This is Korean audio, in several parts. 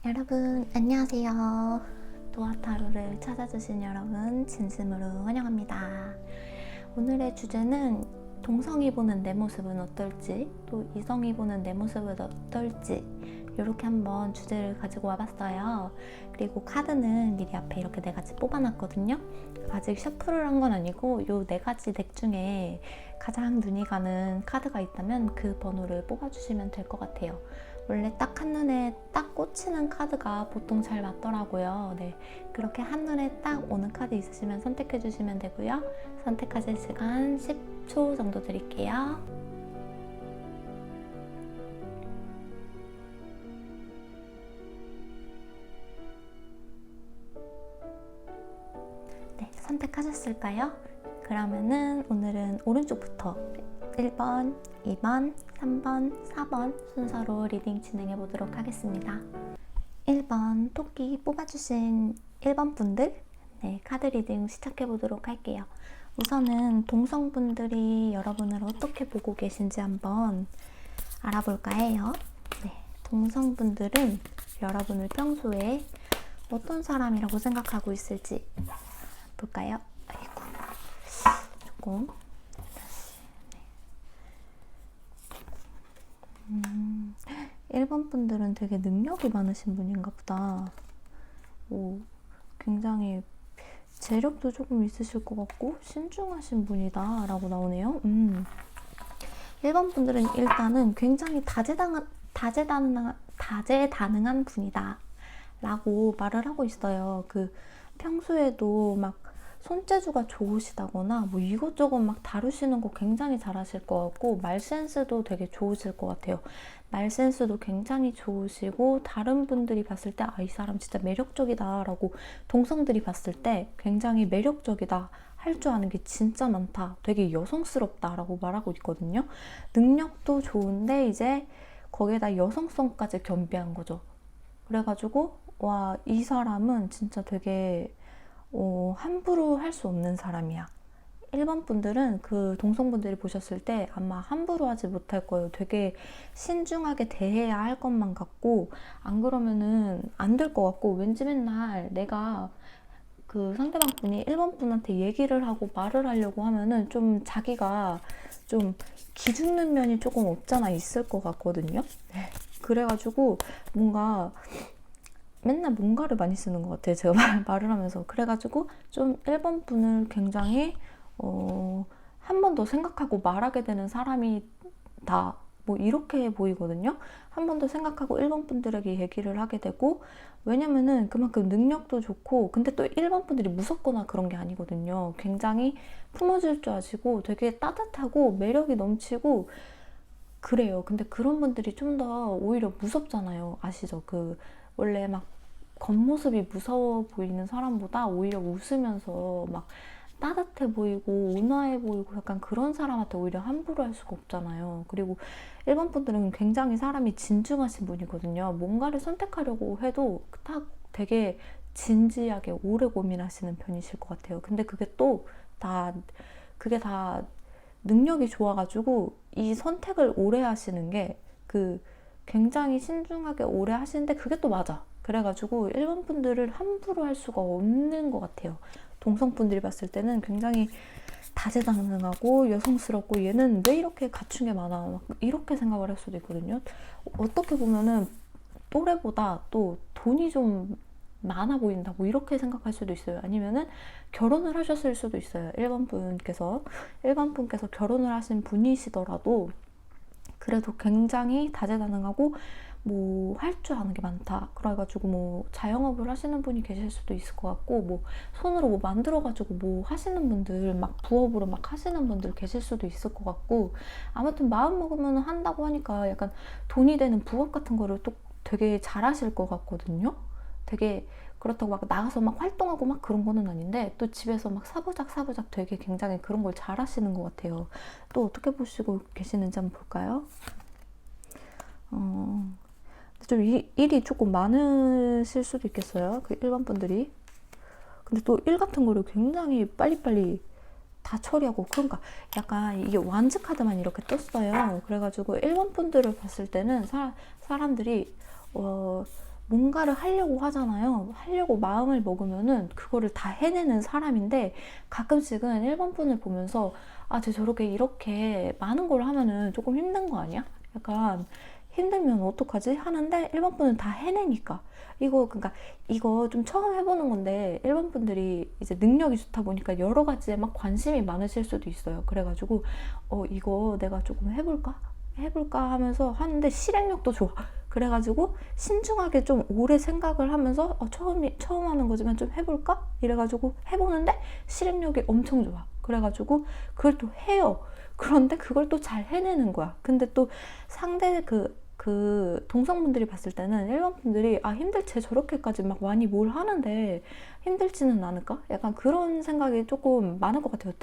여러분 안녕하세요. 도아타로를 찾아주신 여러분 진심으로 환영합니다. 오늘의 주제는 동성이 보는 내 모습은 어떨지, 또 이성이 보는 내 모습은 어떨지, 이렇게 한번 주제를 가지고 와봤어요. 그리고 카드는 미리 앞에 이렇게 4가지 뽑아놨거든요. 아직 셔플을 한 건 아니고 이 4가지 덱 중에 가장 눈이 가는 카드가 있다면 그 번호를 뽑아주시면 될 것 같아요. 원래 딱 한눈에 딱 꽂히는 카드가 보통 잘 맞더라고요. 네, 그렇게 한눈에 딱 오는 카드 있으시면 선택해 주시면 되고요. 선택하실 시간 10초 정도 드릴게요. 네, 선택하셨을까요? 그러면은 오늘은 오른쪽부터 1번, 2번, 3번, 4번 순서로 리딩 진행해 보도록 하겠습니다. 1번 토끼 뽑아주신 1번 분들, 네, 카드 리딩 시작해 보도록 할게요. 우선은 동성분들이 여러분을 어떻게 보고 계신지 한번 알아볼까 해요. 네, 동성분들은 여러분을 평소에 어떤 사람이라고 생각하고 있을지 볼까요? 아이고, 조금 1번 분들은 되게 능력이 많으신 분인가 보다. 굉장히 재력도 조금 있으실 것 같고 신중하신 분이다 라고 나오네요. 1번 분들은 일단은 굉장히 다재다능한 분이다 라고 말을 하고 있어요. 평소에도 막 손재주가 좋으시다거나 뭐 이것저것 막 다루시는 거 굉장히 잘하실 것 같고, 말센스도 되게 좋으실 것 같아요. 말센스도 굉장히 좋으시고, 다른 분들이 봤을 때 이 사람 진짜 매력적이다 라고, 동성들이 봤을 때 굉장히 매력적이다, 할 줄 아는 게 진짜 많다, 되게 여성스럽다 라고 말하고 있거든요. 능력도 좋은데 이제 거기에다 여성성까지 겸비한 거죠. 그래가지고 와, 이 사람은 진짜 되게 함부로 할 수 없는 사람이야. 1번 분들은 그 동성분들이 보셨을 때 아마 함부로 하지 못할 거예요. 되게 신중하게 대해야 할 것만 같고, 안 그러면은 안 될 것 같고, 왠지 맨날 내가 그 상대방 분이 1번 분한테 얘기를 하고 말을 하려고 하면은 좀 자기가 좀 기죽는 면이 조금 없잖아 있을 것 같거든요. 네. 그래가지고 뭔가 맨날 뭔가를 많이 쓰는 것 같아요. 제가 말을 하면서. 그래가지고 좀 1번 분을 굉장히 한 번 더 생각하고 말하게 되는 사람이다, 뭐 이렇게 보이거든요. 한 번 더 생각하고 1번 분들에게 얘기를 하게 되고, 왜냐면은 그만큼 능력도 좋고, 근데 또 1번 분들이 무섭거나 그런 게 아니거든요. 굉장히 품어줄 줄 아시고 되게 따뜻하고 매력이 넘치고 그래요. 근데 그런 분들이 좀 더 오히려 무섭잖아요. 아시죠? 원래 막 겉모습이 무서워 보이는 사람보다 오히려 웃으면서 막 따뜻해 보이고 온화해 보이고 약간 그런 사람한테 오히려 함부로 할 수가 없잖아요. 그리고 1번 분들은 굉장히 사람이 진중하신 분이거든요. 뭔가를 선택하려고 해도 딱 되게 진지하게 오래 고민하시는 편이실 것 같아요. 근데 그게 다 능력이 좋아가지고 이 선택을 오래 하시는 게 굉장히 신중하게 오래 하시는데 그게 또 맞아. 그래가지고 1번 분들을 함부로 할 수가 없는 것 같아요. 동성분들이 봤을 때는 굉장히 다재다능하고 여성스럽고, 얘는 왜 이렇게 갖춘 게 많아, 막 이렇게 생각을 할 수도 있거든요. 어떻게 보면은 또래보다 또 돈이 좀 많아 보인다, 뭐 이렇게 생각할 수도 있어요. 아니면은 결혼을 하셨을 수도 있어요. 1번 분께서 결혼을 하신 분이시더라도 그래도 굉장히 다재다능하고 뭐 할 줄 아는 게 많다, 그래가지고 뭐 자영업을 하시는 분이 계실 수도 있을 것 같고, 뭐 손으로 뭐 만들어가지고 뭐 하시는 분들, 막 부업으로 막 하시는 분들 계실 수도 있을 것 같고, 아무튼 마음 먹으면 한다고 하니까 약간 돈이 되는 부업 같은 거를 또 되게 잘하실 것 같거든요. 되게 그렇다고 막 나가서 막 활동하고 막 그런 거는 아닌데, 또 집에서 막 사부작 되게 굉장히 그런 걸 잘하시는 것 같아요. 또 어떻게 보시고 계시는지 한번 볼까요? 좀 일이 조금 많으실 수도 있겠어요. 1번 분들이. 근데 또 일 같은 거를 굉장히 빨리빨리 다 처리하고, 그러니까 약간 이게 완즈 카드만 이렇게 떴어요. 그래가지고 1번 분들을 봤을 때는 사람들이 뭔가를 하려고 하잖아요. 하려고 마음을 먹으면은 그거를 다 해내는 사람인데, 가끔씩은 1번 분을 보면서 아, 쟤 저렇게 이렇게 많은 걸 하면은 조금 힘든 거 아니야? 약간 힘들면 어떡하지? 하는데 1번 분은 다 해내니까. 그러니까 이거 좀 처음 해보는 건데, 1번 분들이 이제 능력이 좋다 보니까 여러 가지에 막 관심이 많으실 수도 있어요. 그래가지고 이거 내가 조금 해볼까 하면서 하는데 실행력도 좋아. 그래가지고 신중하게 좀 오래 생각을 하면서 처음 하는 거지만 좀 해볼까? 이래가지고 해보는데 실행력이 엄청 좋아. 그래가지고 그걸 또 해요. 그런데 그걸 또 잘 해내는 거야. 근데 또 상대 동성분들이 봤을 때는 1번 분들이 아, 힘들지, 저렇게까지 막 많이 뭘 하는데 힘들지는 않을까? 약간 그런 생각이 조금 많을 것 같아요.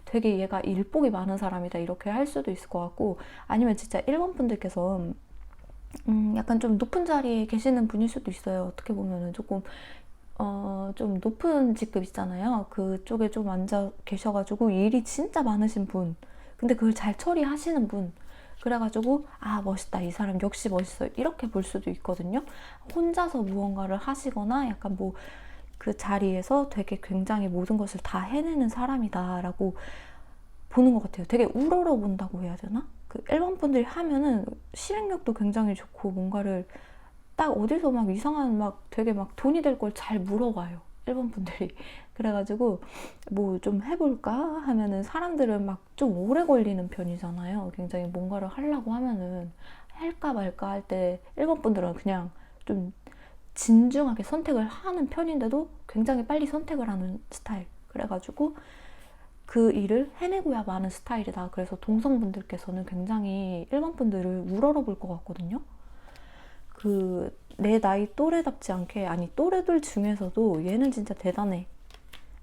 되게 얘가 일복이 많은 사람이다, 이렇게 할 수도 있을 것 같고, 아니면 진짜 1번 분들께서 약간 좀 높은 자리에 계시는 분일 수도 있어요. 어떻게 보면은 조금 좀 높은 직급 있잖아요. 그쪽에 좀 앉아 계셔가지고 일이 진짜 많으신 분. 근데 그걸 잘 처리하시는 분. 그래가지고 아, 멋있다, 이 사람 역시 멋있어, 이렇게 볼 수도 있거든요. 혼자서 무언가를 하시거나 약간 뭐 그 자리에서 되게 굉장히 모든 것을 다 해내는 사람이다라고 보는 것 같아요. 되게 우러러 본다고 해야 되나? 그 1번 분들이 하면은 실행력도 굉장히 좋고, 뭔가를 딱 어디서 막 이상한 막 되게 막 돈이 될 걸 잘 물어봐요, 1번 분들이. 그래가지고 뭐 좀 해볼까 하면은, 사람들은 막 좀 오래 걸리는 편이잖아요. 굉장히 뭔가를 하려고 하면은 할까 말까 할 때 1번 분들은 그냥 좀 진중하게 선택을 하는 편인데도 굉장히 빨리 선택을 하는 스타일. 그래가지고 그 일을 해내고야 마는 스타일이다. 그래서 동성분들께서는 굉장히 1번 분들을 우러러 볼 것 같거든요. 내 나이 또래답지 않게, 아니 또래들 중에서도 얘는 진짜 대단해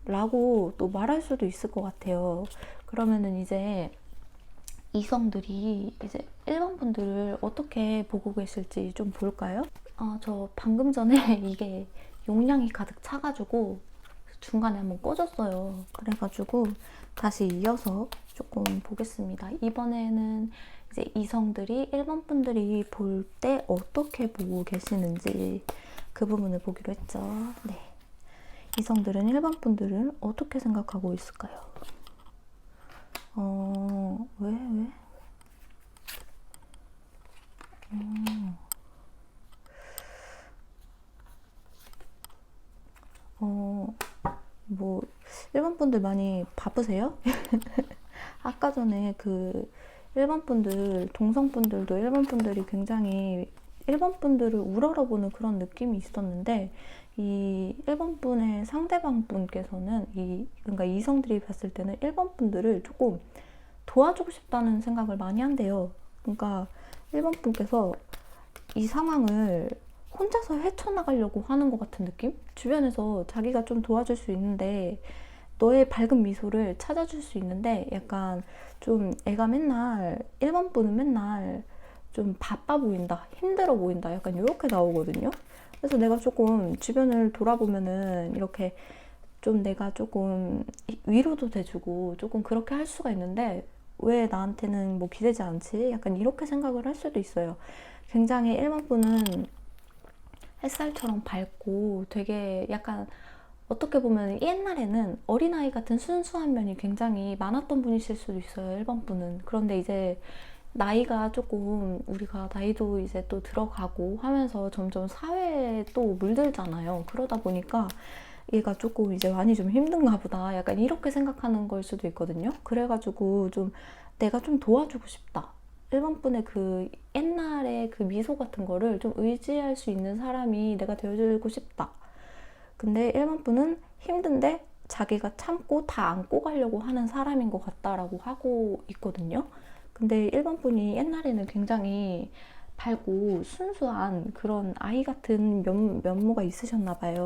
라고 또 말할 수도 있을 것 같아요. 그러면은 이제 이성들이 이제 1번 분들을 어떻게 보고 계실지 좀 볼까요? 저 방금 전에 이게 용량이 가득 차가지고 중간에 한번 꺼졌어요. 그래가지고 다시 이어서 조금 보겠습니다. 이번에는 이제 이성들이 1번 분들이 볼 때 어떻게 보고 계시는지 그 부분을 보기로 했죠. 네. 이성들은 1번 분들을 어떻게 생각하고 있을까요? 왜? 뭐 1번 분들 많이 바쁘세요? 아까 전에 그 1번 분들, 동성분들도 1번 분들이 굉장히 1번 분들을 우러러보는 그런 느낌이 있었는데, 이 1번 분의 상대방 분께서는 그러니까 이성들이 봤을 때는 1번 분들을 조금 도와주고 싶다는 생각을 많이 한대요. 그러니까 1번 분께서 이 상황을 혼자서 헤쳐나가려고 하는 것 같은 느낌? 주변에서 자기가 좀 도와줄 수 있는데, 너의 밝은 미소를 찾아줄 수 있는데, 약간 좀 애가 맨날 1번 분은 맨날 좀 바빠 보인다, 힘들어 보인다, 약간 이렇게 나오거든요. 그래서 내가 조금 주변을 돌아보면은 이렇게 좀 내가 조금 위로도 돼주고 조금 그렇게 할 수가 있는데, 왜 나한테는 뭐 기대지 않지? 약간 이렇게 생각을 할 수도 있어요. 굉장히 1번 분은 햇살처럼 밝고 되게 약간 어떻게 보면 옛날에는 어린아이 같은 순수한 면이 굉장히 많았던 분이실 수도 있어요, 1번 분은. 그런데 이제 나이가 조금, 우리가 나이도 이제 또 들어가고 하면서 점점 사회에 또 물들잖아요. 그러다 보니까 얘가 조금 이제 많이 좀 힘든가 보다, 약간 이렇게 생각하는 걸 수도 있거든요. 그래가지고 좀 내가 좀 도와주고 싶다, 1번 분의 그 옛날에 그 미소 같은 거를 좀 의지할 수 있는 사람이 내가 되어주고 싶다. 근데 1번 분은 힘든데 자기가 참고 다 안고 가려고 하는 사람인 것 같다라고 하고 있거든요. 근데 1번 분이 옛날에는 굉장히 밝고 순수한 그런 아이 같은 면모가 있으셨나 봐요.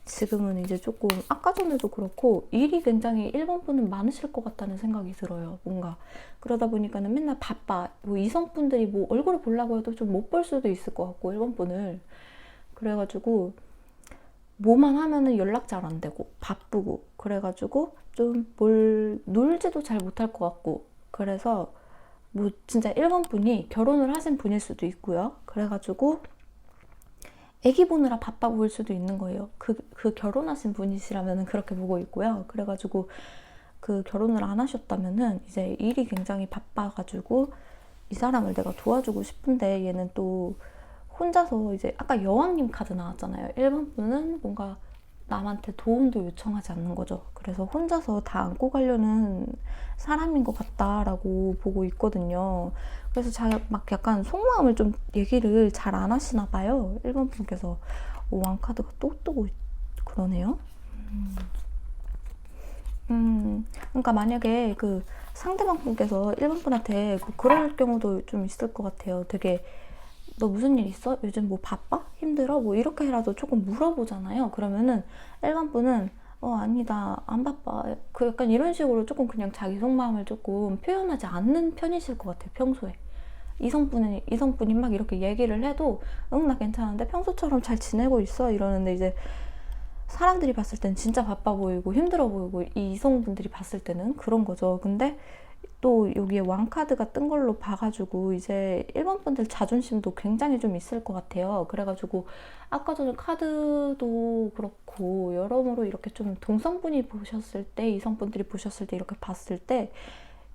지금은 이제 조금, 아까 전에도 그렇고 일이 굉장히 1번 분은 많으실 것 같다는 생각이 들어요. 뭔가 그러다 보니까는 맨날 바빠. 뭐 이성분들이 뭐 얼굴을 보려고 해도 좀 못 볼 수도 있을 것 같고, 1번 분을. 그래가지고 뭐만 하면은 연락 잘 안 되고 바쁘고, 그래가지고 좀 뭘 놀지도 잘 못할 것 같고, 그래서 뭐 진짜 1번 분이 결혼을 하신 분일 수도 있고요. 그래가지고 애기 보느라 바빠 보일 수도 있는 거예요. 그 결혼하신 분이시라면 그렇게 보고 있고요. 그래가지고 그 결혼을 안 하셨다면은 이제 일이 굉장히 바빠가지고 이 사람을 내가 도와주고 싶은데 얘는 또 혼자서 이제 아까 여왕님 카드 나왔잖아요. 1번 분은 뭔가 남한테 도움도 요청하지 않는 거죠. 그래서 혼자서 다 안고 가려는 사람인 것 같다라고 보고 있거든요. 그래서 막 약간 속마음을 좀 얘기를 잘 안 하시나 봐요. 1번 분께서. 왕카드가 또 뜨고 그러네요. 그러니까 만약에 그 상대방 분께서 1번 분한테 뭐 그럴 경우도 좀 있을 것 같아요. 되게 너 무슨 일 있어? 요즘 뭐 바빠? 힘들어? 뭐 이렇게라도 조금 물어보잖아요. 그러면은 1번 분은 아니다 안 바빠 그 약간 이런 식으로 조금 그냥 자기 속마음을 조금 표현하지 않는 편이실 것 같아요. 평소에 이성분이 막 이렇게 얘기를 해도 응 나 괜찮은데 평소처럼 잘 지내고 있어 이러는데 이제 사람들이 봤을 땐 진짜 바빠 보이고 힘들어 보이고 이 이성분들이 봤을 때는 그런 거죠. 근데 또 여기에 왕카드가 뜬 걸로 봐가지고 이제 1번 분들 자존심도 굉장히 좀 있을 것 같아요. 그래가지고 아까 전에 카드도 그렇고 여러모로 이렇게 좀 동성분이 보셨을 때 이성분들이 보셨을 때 이렇게 봤을 때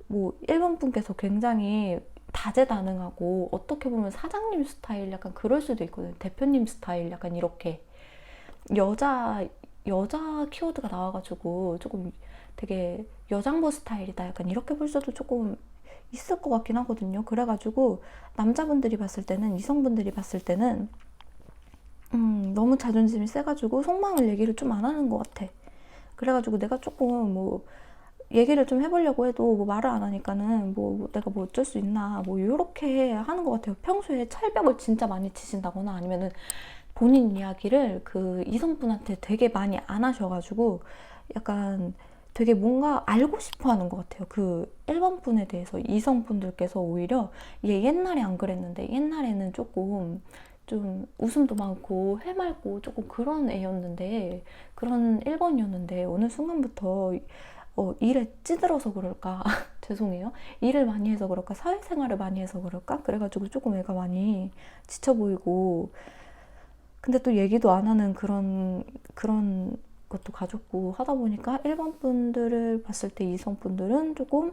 뭐 1번 분께서 굉장히 다재다능하고 어떻게 보면 사장님 스타일 약간 그럴 수도 있거든요. 대표님 스타일 약간 이렇게 여자 키워드가 나와가지고 조금 되게 여장부 스타일이다 약간 이렇게 볼 수도 조금 있을 것 같긴 하거든요. 그래가지고 남자분들이 봤을 때는 이성분들이 봤을 때는 너무 자존심이 세가지고 속마음을 얘기를 좀 안 하는 것 같아. 그래가지고 내가 조금 뭐 얘기를 좀 해보려고 해도 뭐 말을 안 하니까는 뭐 내가 뭐 어쩔 수 있나 뭐 이렇게 하는 것 같아요. 평소에 철벽을 진짜 많이 치신다거나 아니면은 본인 이야기를 그 이성분한테 되게 많이 안 하셔가지고 약간 되게 뭔가 알고 싶어 하는 것 같아요. 그 1번 분에 대해서 이성분들께서 오히려 얘 옛날에 안 그랬는데 옛날에는 조금 좀 웃음도 많고 해맑고 조금 그런 애였는데 그런 1번이었는데 어느 순간부터 일에 찌들어서 그럴까 죄송해요. 일을 많이 해서 그럴까 사회생활을 많이 해서 그럴까 그래가지고 조금 애가 많이 지쳐 보이고 근데 또 얘기도 안 하는 그런 것도 가졌고 하다 보니까 1번 분들을 봤을 때 이성분들은 조금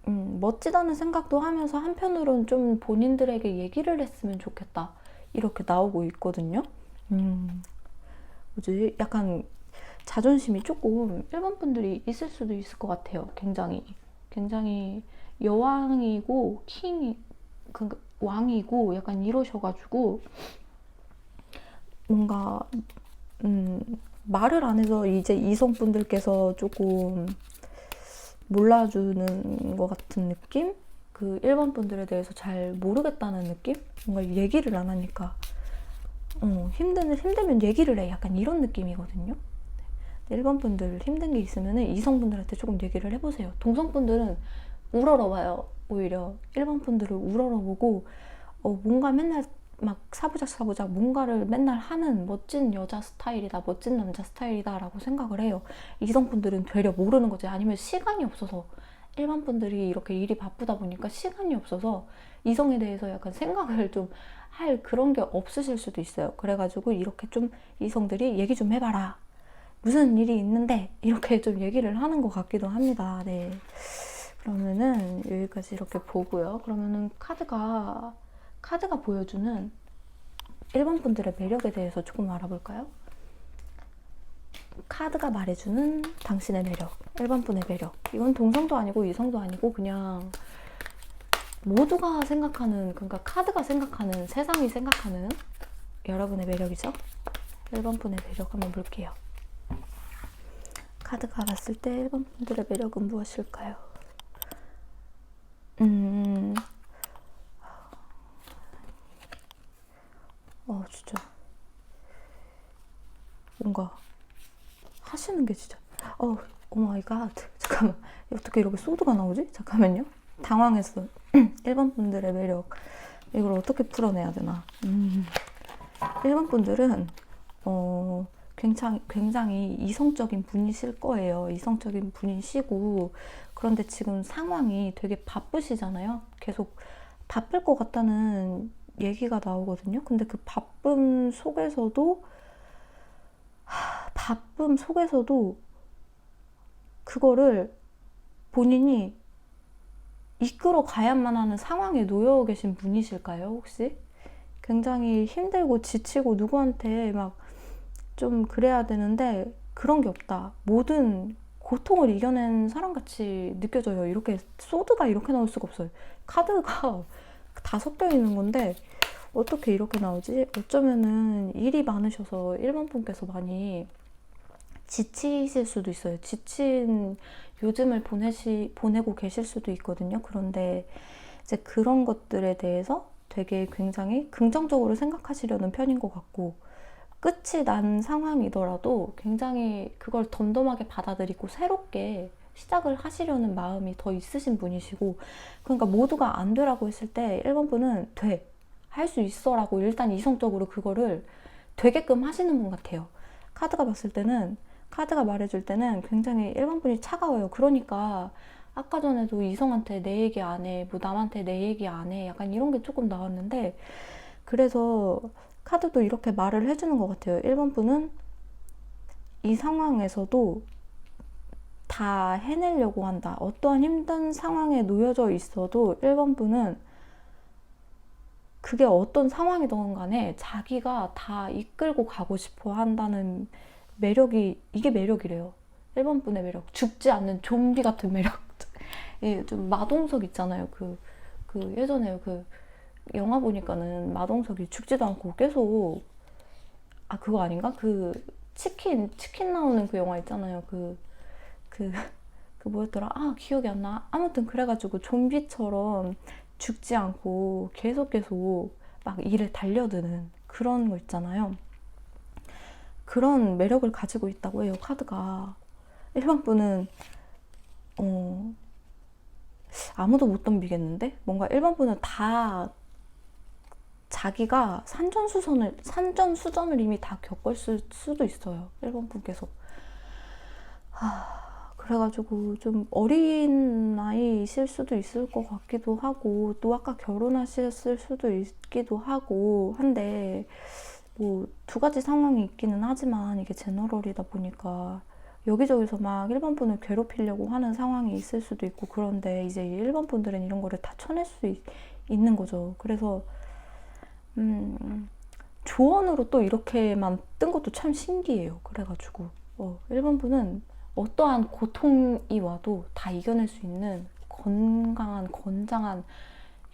멋지다는 생각도 하면서 한편으로는 좀 본인들에게 얘기를 했으면 좋겠다 이렇게 나오고 있거든요. 뭐지? 약간 자존심이 조금 1번 분들이 있을 수도 있을 것 같아요. 굉장히 여왕이고 왕이고 약간 이러셔가지고 뭔가 말을 안 해서 이제 이성분들께서 조금 몰라주는 것 같은 느낌? 그 1번 분들에 대해서 잘 모르겠다는 느낌? 뭔가 얘기를 안 하니까 힘들면 얘기를 해 약간 이런 느낌이거든요. 1번 분들 힘든 게 있으면 이성분들한테 조금 얘기를 해보세요. 동성분들은 우러러봐요. 오히려 1번 분들을 우러러보고 뭔가 맨날 막 사부작 뭔가를 맨날 하는 멋진 여자 스타일이다 멋진 남자 스타일이다 라고 생각을 해요. 이성분들은 되려 모르는 거지. 아니면 시간이 없어서 1번 분들이 이렇게 일이 바쁘다 보니까 시간이 없어서 이성에 대해서 약간 생각을 좀 할 그런 게 없으실 수도 있어요. 그래가지고 이렇게 좀 이성들이 얘기 좀 해봐라 무슨 일이 있는데 이렇게 좀 얘기를 하는 것 같기도 합니다. 네. 그러면은 여기까지 이렇게 보고요. 그러면은 카드가 보여주는 1번 분들의 매력에 대해서 조금 알아볼까요? 카드가 말해주는 당신의 매력, 1번 분의 매력. 이건 동성도 아니고 이성도 아니고 그냥 모두가 생각하는, 그러니까 카드가 생각하는, 세상이 생각하는 여러분의 매력이죠. 1번 분의 매력 한번 볼게요. 카드가 봤을 때 1번 분들의 매력은 무엇일까요? 진짜 뭔가 하시는 게 진짜 오 마이 갓 잠깐만 어떻게 이렇게 소드가 나오지? 잠깐만요. 당황했어. 1번 분들의 매력 이걸 어떻게 풀어내야 되나. 1번 분들은 굉장히 이성적인 분이실 거예요. 이성적인 분이시고 그런데 지금 상황이 되게 바쁘시잖아요. 계속 바쁠 것 같다는 얘기가 나오거든요. 근데 그 바쁨 속에서도 그거를 본인이 이끌어 가야만 하는 상황에 놓여 계신 분이실까요, 혹시? 굉장히 힘들고 지치고 누구한테 막 좀 그래야 되는데 그런 게 없다. 모든 고통을 이겨낸 사람같이 느껴져요. 이렇게 소드가 이렇게 나올 수가 없어요. 카드가 다 섞여 있는 건데 어떻게 이렇게 나오지? 어쩌면은 일이 많으셔서 1번 분께서 많이 지치실 수도 있어요. 지친 요즘을 보내고 계실 수도 있거든요. 그런데 이제 그런 것들에 대해서 되게 굉장히 긍정적으로 생각하시려는 편인 것 같고, 끝이 난 상황이더라도 굉장히 그걸 덤덤하게 받아들이고 새롭게 시작을 하시려는 마음이 더 있으신 분이시고, 그러니까 모두가 안 되라고 했을 때 1번 분은 돼, 할 수 있어 라고 일단 이성적으로 그거를 되게끔 하시는 분 같아요. 카드가 말해줄 때는 굉장히 1번 분이 차가워요. 그러니까 아까 전에도 이성한테 내 얘기 안 해, 뭐 남한테 내 얘기 안 해, 약간 이런 게 조금 나왔는데, 그래서 카드도 이렇게 말을 해주는 것 같아요. 1번 분은 이 상황에서도 다 해내려고 한다. 어떠한 힘든 상황에 놓여져 있어도 1번 분은 그게 어떤 상황이든 간에 자기가 다 이끌고 가고 싶어 한다는 매력이, 이게 매력이래요. 1번 분의 매력. 죽지 않는 좀비 같은 매력. 예, 좀 마동석 있잖아요. 예전에 영화 보니까는 마동석이 죽지도 않고 계속, 그거 아닌가? 치킨 나오는 그 영화 있잖아요. 뭐였더라? 기억이 안 나. 아무튼 그래가지고 좀비처럼 죽지 않고 계속 막 일에 달려드는 그런 거 있잖아요. 그런 매력을 가지고 있다고 해요, 카드가. 1번 분은 아무도 못 덤비겠는데? 뭔가 1번 분은 다 자기가 산전수전을 이미 다 겪었을 수도 있어요. 1번 분께서. 그래가지고 좀 어린 나이실 수도 있을 것 같기도 하고, 또 아까 결혼하셨을 수도 있기도 하고 한데, 뭐 두 가지 상황이 있기는 하지만 이게 제너럴이다 보니까 여기저기서 막 1번 분을 괴롭히려고 하는 상황이 있을 수도 있고, 그런데 이제 1번 분들은 이런 거를 다 쳐낼 수 있는 거죠. 그래서 조언으로 또 이렇게만 뜬 것도 참 신기해요. 그래가지고 1번 분은 어떠한 고통이 와도 다 이겨낼 수 있는 건강한, 건장한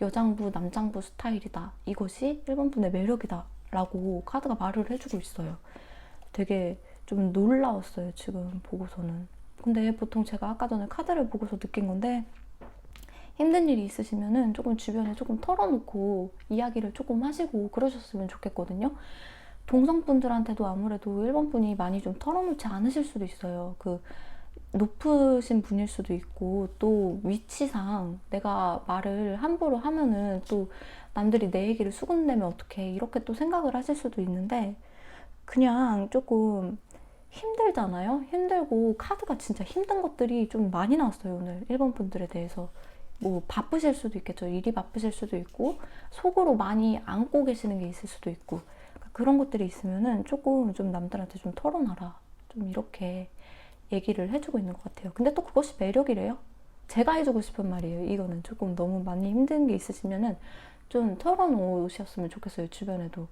여장부, 남장부 스타일이다. 이것이 1번 분의 매력이다. 라고 카드가 말을 해주고 있어요. 되게 좀 놀라웠어요, 지금 보고서는. 근데 보통 제가 아까 전에 카드를 보고서 느낀 건데, 힘든 일이 있으시면은 조금 주변에 조금 털어놓고 이야기를 조금 하시고 그러셨으면 좋겠거든요. 동성분들한테도 아무래도 1번 분이 많이 좀 털어놓지 않으실 수도 있어요. 높으신 분일 수도 있고, 또 위치상 내가 말을 함부로 하면은 또 남들이 내 얘기를 수군대면 어떡해, 이렇게 또 생각을 하실 수도 있는데, 그냥 조금 힘들잖아요. 힘들고 카드가 진짜 힘든 것들이 좀 많이 나왔어요, 오늘 1번 분들에 대해서. 뭐 바쁘실 수도 있겠죠. 일이 바쁘실 수도 있고, 속으로 많이 안고 계시는 게 있을 수도 있고, 그런 것들이 있으면은 조금 좀 남들한테 좀 털어놔라, 좀 이렇게 얘기를 해주고 있는 것 같아요. 근데 또 그것이 매력이래요. 제가 해주고 싶은 말이에요. 이거는 조금 너무 많이 힘든 게 있으시면은 좀 털어놓으셨으면 좋겠어요, 주변에도.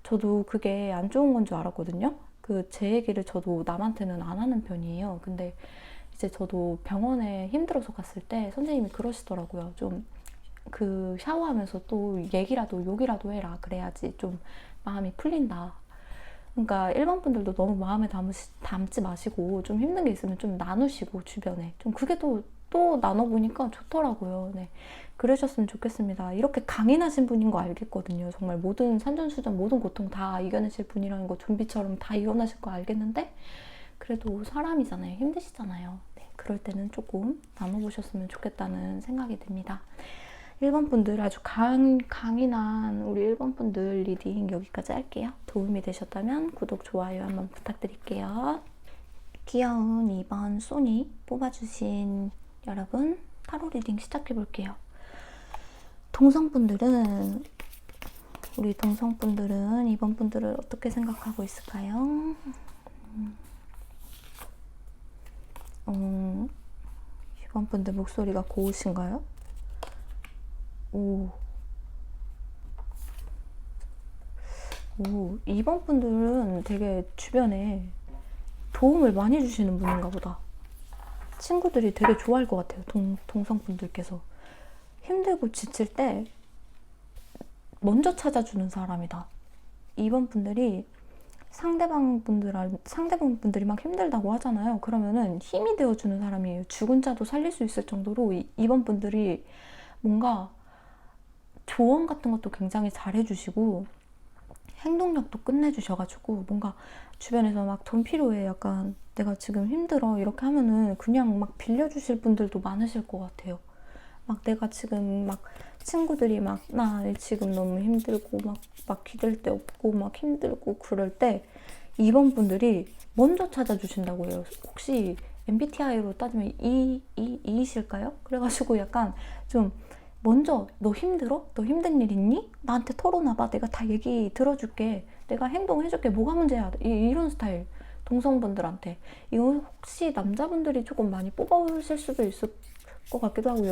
저도 그게 안 좋은 건 줄 알았거든요. 제 얘기를 저도 남한테는 안 하는 편이에요. 근데 이제 저도 병원에 힘들어서 갔을 때 선생님이 그러시더라고요. 좀 샤워하면서 또 욕이라도 해라. 그래야지 좀 마음이 풀린다. 그러니까 1번 분들도 너무 마음에 담지 마시고, 좀 힘든 게 있으면 좀 나누시고, 주변에. 좀 그게 또 나눠보니까 좋더라고요. 네. 그러셨으면 좋겠습니다. 이렇게 강인하신 분인 거 알겠거든요. 정말 모든 산전수전, 모든 고통 다 이겨내실 분이라는 거, 좀비처럼 다 이겨내실 거 알겠는데, 그래도 사람이잖아요. 힘드시잖아요. 네. 그럴 때는 조금 나눠보셨으면 좋겠다는 생각이 듭니다. 1번 분들, 아주 강인한 우리 1번 분들 리딩 여기까지 할게요. 도움이 되셨다면 구독, 좋아요 한번 부탁드릴게요. 귀여운 2번 소니 뽑아주신 여러분, 타로 리딩 시작해볼게요. 동성분들은 우리 동성분들은 이번 분들을 어떻게 생각하고 있을까요? 이번 분들 목소리가 고우신가요? 오, 이번 분들은 되게 주변에 도움을 많이 주시는 분인가 보다. 친구들이 되게 좋아할 것 같아요. 동성분들께서. 힘들고 지칠 때 먼저 찾아주는 사람이다. 이번 분들이 상대방 분들이 막 힘들다고 하잖아요. 그러면은 힘이 되어주는 사람이에요. 죽은 자도 살릴 수 있을 정도로 이번 분들이 뭔가 조언 같은 것도 굉장히 잘해주시고 행동력도 끝내주셔가지고 뭔가 주변에서 막 돈 필요해, 약간 내가 지금 힘들어 이렇게 하면은 그냥 막 빌려주실 분들도 많으실 것 같아요. 막 내가 지금 막 친구들이 막 나 지금 너무 힘들고 막 기댈 데 없고 막 힘들고 그럴 때 이번 분들이 먼저 찾아주신다고 해요. 혹시 MBTI로 따지면 E이실까요? 그래가지고 약간 좀 먼저 너 힘들어? 너 힘든 일 있니? 나한테 털어놔봐. 내가 다 얘기 들어줄게. 내가 행동해줄게. 뭐가 문제야? 이런 스타일. 동성분들한테. 이거 혹시 남자분들이 조금 많이 뽑아오실 수도 있을 것 같기도 하고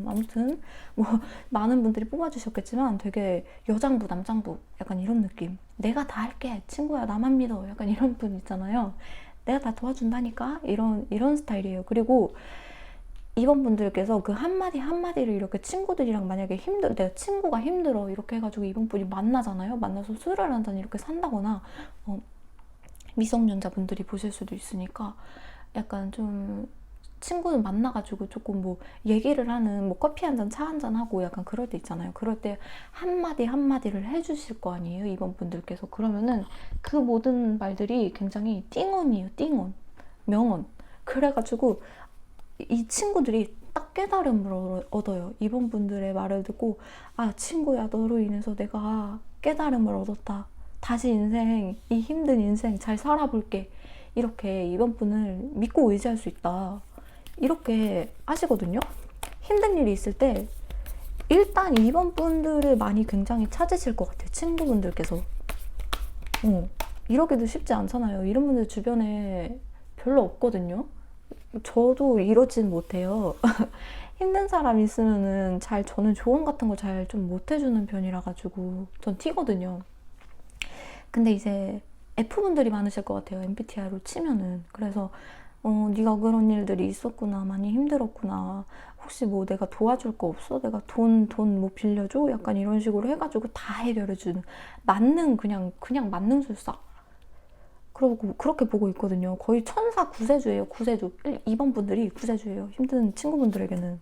아무튼 뭐 많은 분들이 뽑아주셨겠지만 되게 여장부 남장부 약간 이런 느낌. 내가 다 할게 친구야 나만 믿어 약간 이런 분 있잖아요. 내가 다 도와준다니까 이런 스타일이에요. 그리고 이번 분들께서 그 한마디 한마디를 이렇게 친구들이랑 만약에 내가 친구가 힘들어 이렇게 해가지고 이번 분이 만나잖아요. 만나서 술을 한잔 이렇게 산다거나 미성년자분들이 보실 수도 있으니까 약간 좀 친구들 만나가지고 조금 뭐 얘기를 하는 뭐 커피 한 잔, 차 한 잔 하고 약간 그럴 때 있잖아요. 그럴 때 한마디 한마디를 해주실 거 아니에요, 이번 분들께서. 그러면은 그 모든 말들이 굉장히 띵언이에요, 띵언. 명언. 그래가지고 이 친구들이 딱 깨달음을 얻어요. 이번 분들의 말을 듣고 아 친구야 너로 인해서 내가 깨달음을 얻었다. 다시 이 힘든 인생 잘 살아볼게. 이렇게 이번 분을 믿고 의지할 수 있다. 이렇게 하시거든요. 힘든 일이 있을 때 일단 이번 분들을 많이 굉장히 찾으실 것 같아요. 친구분들께서. 이러기도 쉽지 않잖아요. 이런 분들 주변에 별로 없거든요. 저도 이러진 못해요. 힘든 사람 있으면은 저는 조언 같은 거 잘 좀 못해주는 편이라 가지고 전 튀거든요. 근데 이제 F분들이 많으실 것 같아요. MBTI로 치면은. 그래서 네가 그런 일들이 있었구나. 많이 힘들었구나. 혹시 뭐 내가 도와줄 거 없어? 내가 돈 뭐 빌려줘? 약간 이런 식으로 해가지고 다 해결해주는 그냥 만능술사. 그러고 그렇게 보고 있거든요. 거의 천사 구세주예요. 구세주. 2번 분들이 구세주예요. 힘든 친구분들에게는.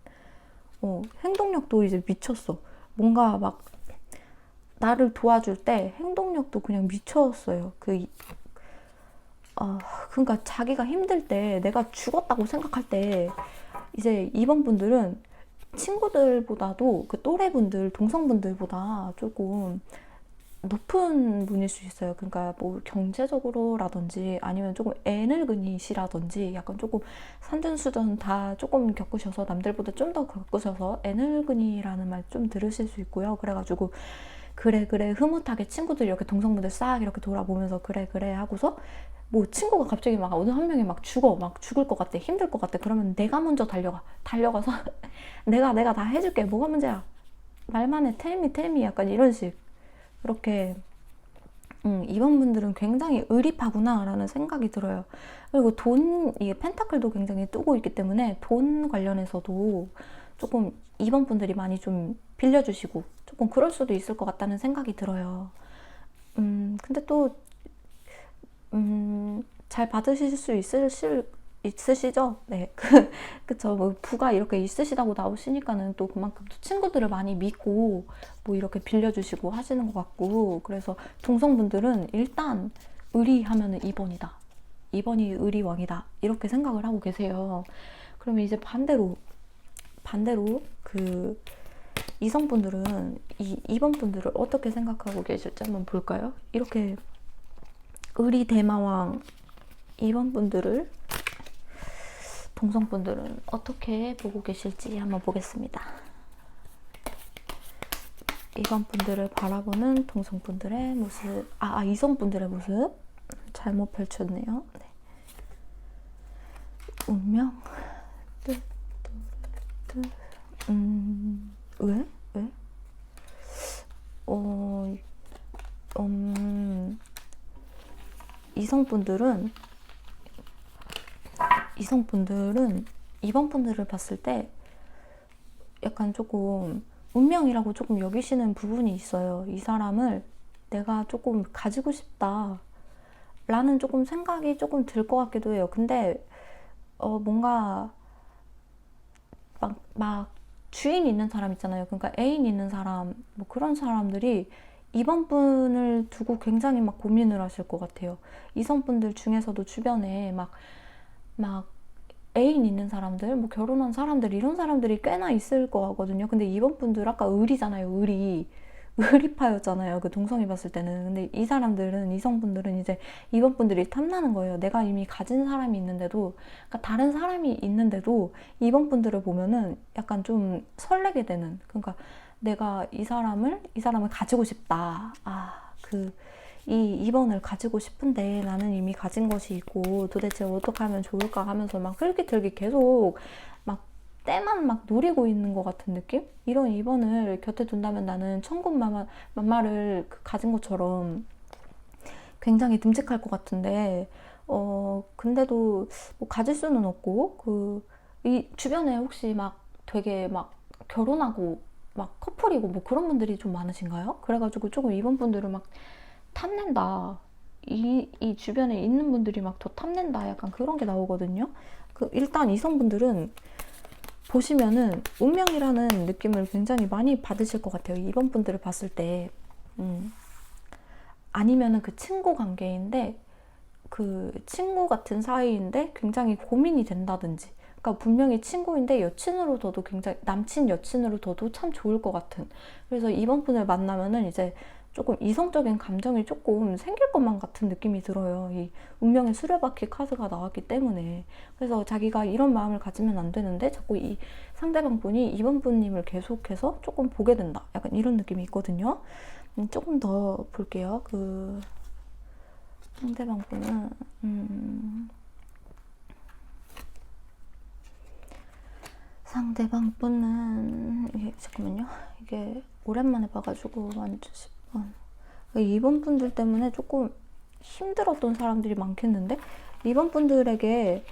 행동력도 이제 미쳤어. 뭔가 막 나를 도와줄 때 행동력도 그냥 미쳤어요. 그러니까 자기가 힘들 때 내가 죽었다고 생각할 때 이제 이번 분들은 친구들보다도 그 또래분들, 동성분들보다 조금 높은 분일 수 있어요. 그러니까 뭐 경제적으로라든지 아니면 조금 애늙은이시라든지 약간 조금 산전수전 다 조금 겪으셔서 남들보다 좀 더 겪으셔서 애늙은이라는 말 좀 들으실 수 있고요. 그래가지고 그래 흐뭇하게 친구들이 이렇게 동성분들 싹 이렇게 돌아보면서 그래 하고서 뭐 친구가 갑자기 막 어느 한 명이 막 죽을 것 같아, 힘들 것 같아. 그러면 내가 먼저 달려가서 내가 다 해줄게. 뭐가 문제야? 말만 해. 텔미 약간 이런 식. 그렇게 이번 분들은 굉장히 의리파구나라는 생각이 들어요. 그리고 이게 펜타클도 굉장히 뜨고 있기 때문에 돈 관련해서도 조금 이번 분들이 많이 좀 빌려주시고 조금 그럴 수도 있을 것 같다는 생각이 들어요. 근데 또 잘 받으실 수 있으시죠? 네. 그쵸. 뭐, 부가 이렇게 있으시다고 나오시니까는 또 그만큼 또 친구들을 많이 믿고 뭐 이렇게 빌려주시고 하시는 것 같고. 그래서 동성분들은 일단 의리하면은 2번이다. 2번이 의리왕이다. 이렇게 생각을 하고 계세요. 그러면 이제 반대로 이성분들은 2번 분들을 어떻게 생각하고 계실지 한번 볼까요? 이렇게 의리 대마왕 2번 분들을 동성분들은 어떻게 보고 계실지 한번 보겠습니다. 2번 분들을 바라보는 동성분들의 모습, 이성분들의 모습 잘못 펼쳤네요. 네. 운명. 왜? 이성분들은 2번 분들을 봤을 때 약간 조금 운명이라고 조금 여기시는 부분이 있어요. 이 사람을 내가 조금 가지고 싶다 라는 조금 생각이 조금 들 것 같기도 해요. 근데 뭔가 막 주인 있는 사람 있잖아요. 그러니까 애인 있는 사람, 뭐 그런 사람들이 이번 분을 두고 굉장히 막 고민을 하실 것 같아요. 이성분들 중에서도 주변에 막 애인 있는 사람들, 뭐 결혼한 사람들, 이런 사람들이 꽤나 있을 것 같거든요. 근데 이번 분들 아까 을이잖아요. 을이파였잖아요. 그 동성이 봤을 때는. 근데 이 사람들은, 이성분들은 이제 이번 분들이 탐나는 거예요. 내가 이미 가진 사람이 있는데도, 그러니까 다른 사람이 있는데도 이번 분들을 보면은 약간 좀 설레게 되는. 그러니까 내가 이 사람을 가지고 싶다. 이 2번을 가지고 싶은데 나는 이미 가진 것이 있고 도대체 어떻게 하면 좋을까 하면서 막 흘깃흘깃 계속 막 때만 막 노리고 있는 것 같은 느낌? 이런 2번을 곁에 둔다면 나는 천군만마를 가진 것처럼 굉장히 듬직할 것 같은데 근데도 뭐 가질 수는 없고 이 주변에 혹시 막 되게 막 결혼하고 막 커플이고 뭐 그런 분들이 좀 많으신가요? 그래가지고 조금 2번 분들은 막 탐낸다. 이 주변에 있는 분들이 막 더 탐낸다. 약간 그런 게 나오거든요. 일단 이성분들은 보시면은 운명이라는 느낌을 굉장히 많이 받으실 것 같아요. 2번 분들을 봤을 때. 아니면은 그 친구 관계인데, 그 친구 같은 사이인데 굉장히 고민이 된다든지. 그러니까 분명히 친구인데 여친으로 둬도 굉장히, 남친 여친으로 둬도 참 좋을 것 같은. 그래서 2번 분을 만나면은 이제 조금 이성적인 감정이 조금 생길 것만 같은 느낌이 들어요. 이 운명의 수레바퀴 카드가 나왔기 때문에. 그래서 자기가 이런 마음을 가지면 안 되는데 자꾸 이 상대방 분이 2번 분님을 계속해서 조금 보게 된다. 약간 이런 느낌이 있거든요. 조금 더 볼게요. 그 상대방 분은 잠깐만요. 이게 오랜만에 봐가지고 완주시 2번 분들 때문에 조금 힘들었던 사람들이 많겠는데 2번 분들에게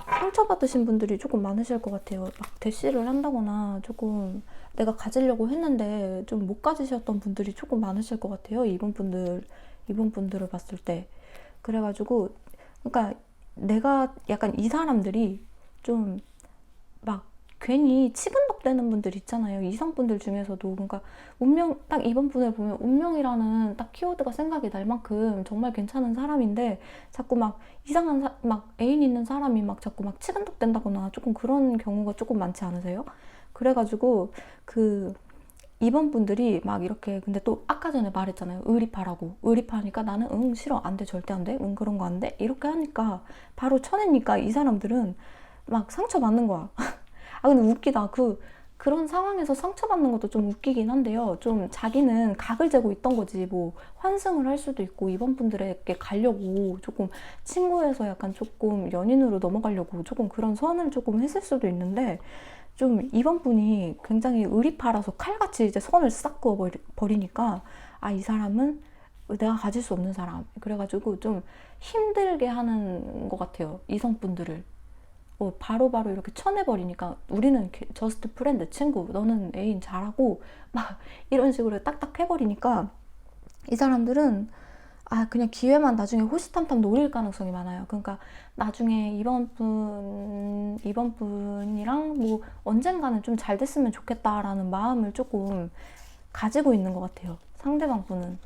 상처받으신 분들이 조금 많으실 것 같아요. 막 대시를 한다거나 조금 내가 가지려고 했는데 좀 못 가지셨던 분들이 조금 많으실 것 같아요. 2번 분들을 봤을 때. 그래가지고 그러니까 내가 약간 이 사람들이 좀 막 괜히 치근덕대는 분들 있잖아요. 이성분들 중에서도. 그러니까 운명, 딱 2번 분을 보면 운명이라는 딱 키워드가 생각이 날 만큼 정말 괜찮은 사람인데 자꾸 막 이상한 막 애인 있는 사람이 막 자꾸 막 치근덕댄다거나 조금 그런 경우가 조금 많지 않으세요? 그래가지고 그 2번 분들이 막 이렇게, 근데 또 아까 전에 말했잖아요. 의리파니까 나는 응 싫어, 안 돼, 절대 안 돼, 응 그런 거 안 돼, 이렇게 하니까 바로 쳐내니까 이 사람들은 막 상처받는 거야. 근데 웃기다. 그런 상황에서 상처받는 것도 좀 웃기긴 한데요. 좀 자기는 각을 재고 있던 거지. 뭐 환승을 할 수도 있고 2번 분들에게 가려고 조금 친구에서 약간 조금 연인으로 넘어가려고 조금 그런 선을 조금 했을 수도 있는데, 좀 2번 분이 굉장히 의리파라서 칼같이 이제 선을 싹 그어 버리니까 이 사람은 내가 가질 수 없는 사람. 그래가지고 좀 힘들게 하는 것 같아요. 이성분들을. 바로바로 이렇게 쳐내버리니까 우리는 저스트 프렌드, 친구, 너는 애인 잘하고 막 이런 식으로 딱딱 해버리니까 이 사람들은 그냥 기회만 나중에 호시탐탐 노릴 가능성이 많아요. 그러니까 나중에 이번 분이랑 뭐 언젠가는 좀 잘 됐으면 좋겠다라는 마음을 조금 가지고 있는 것 같아요. 상대방 분은.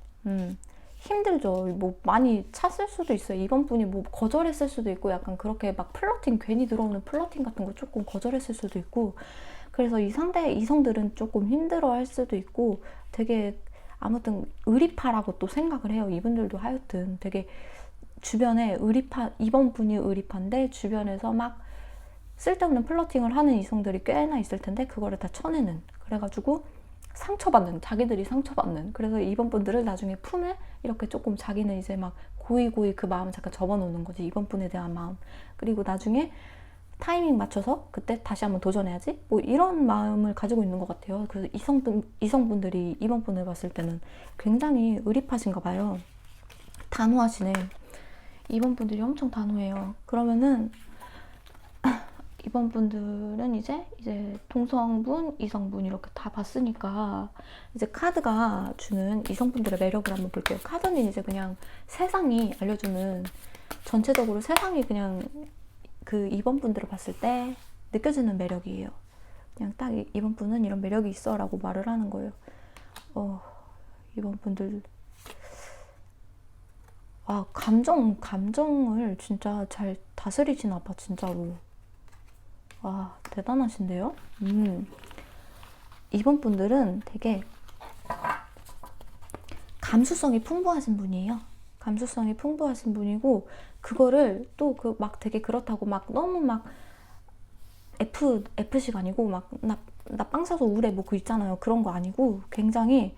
힘들죠. 뭐 많이 찼을 수도 있어요. 2번 분이 뭐 거절했을 수도 있고, 약간 그렇게 막 플러팅, 괜히 들어오는 플러팅 같은 거 조금 거절했을 수도 있고, 그래서 이성들은 조금 힘들어 할 수도 있고, 되게 아무튼 의리파라고 또 생각을 해요. 이분들도 하여튼 되게 주변에 2번 분이 의리파인데 주변에서 막 쓸데없는 플러팅을 하는 이성들이 꽤나 있을 텐데 그거를 다 쳐내는. 그래가지고 자기들이 상처받는. 그래서 2번 분들을 나중에 품에 이렇게 조금 자기는 이제 막 고이 그 마음을 잠깐 접어놓는 거지. 2번 분에 대한 마음. 그리고 나중에 타이밍 맞춰서 그때 다시 한번 도전해야지, 뭐 이런 마음을 가지고 있는 것 같아요. 그래서 이성분들이 2번 분을 봤을 때는 굉장히 의리파신가 봐요. 단호하시네. 2번 분들이 엄청 단호해요. 그러면은 2번 분들은 이제 동성분, 이성분 이렇게 다 봤으니까 이제 카드가 주는 이성분들의 매력을 한번 볼게요. 카드는 이제 그냥 세상이 알려주는, 전체적으로 세상이 그냥 그 2번 분들을 봤을 때 느껴지는 매력이에요. 그냥 딱 2번 분은 이런 매력이 있어 라고 말을 하는 거예요. 2번 분들 감정을 진짜 잘 다스리시나 봐, 진짜로. 대단하신데요? 2번 분들은 되게 감수성이 풍부하신 분이에요. 감수성이 풍부하신 분이고, 그거를 또 막 되게 그렇다고 막 너무 막 F식 아니고 막 나 빵 사서 우울해 뭐 그 있잖아요. 그런 거 아니고 굉장히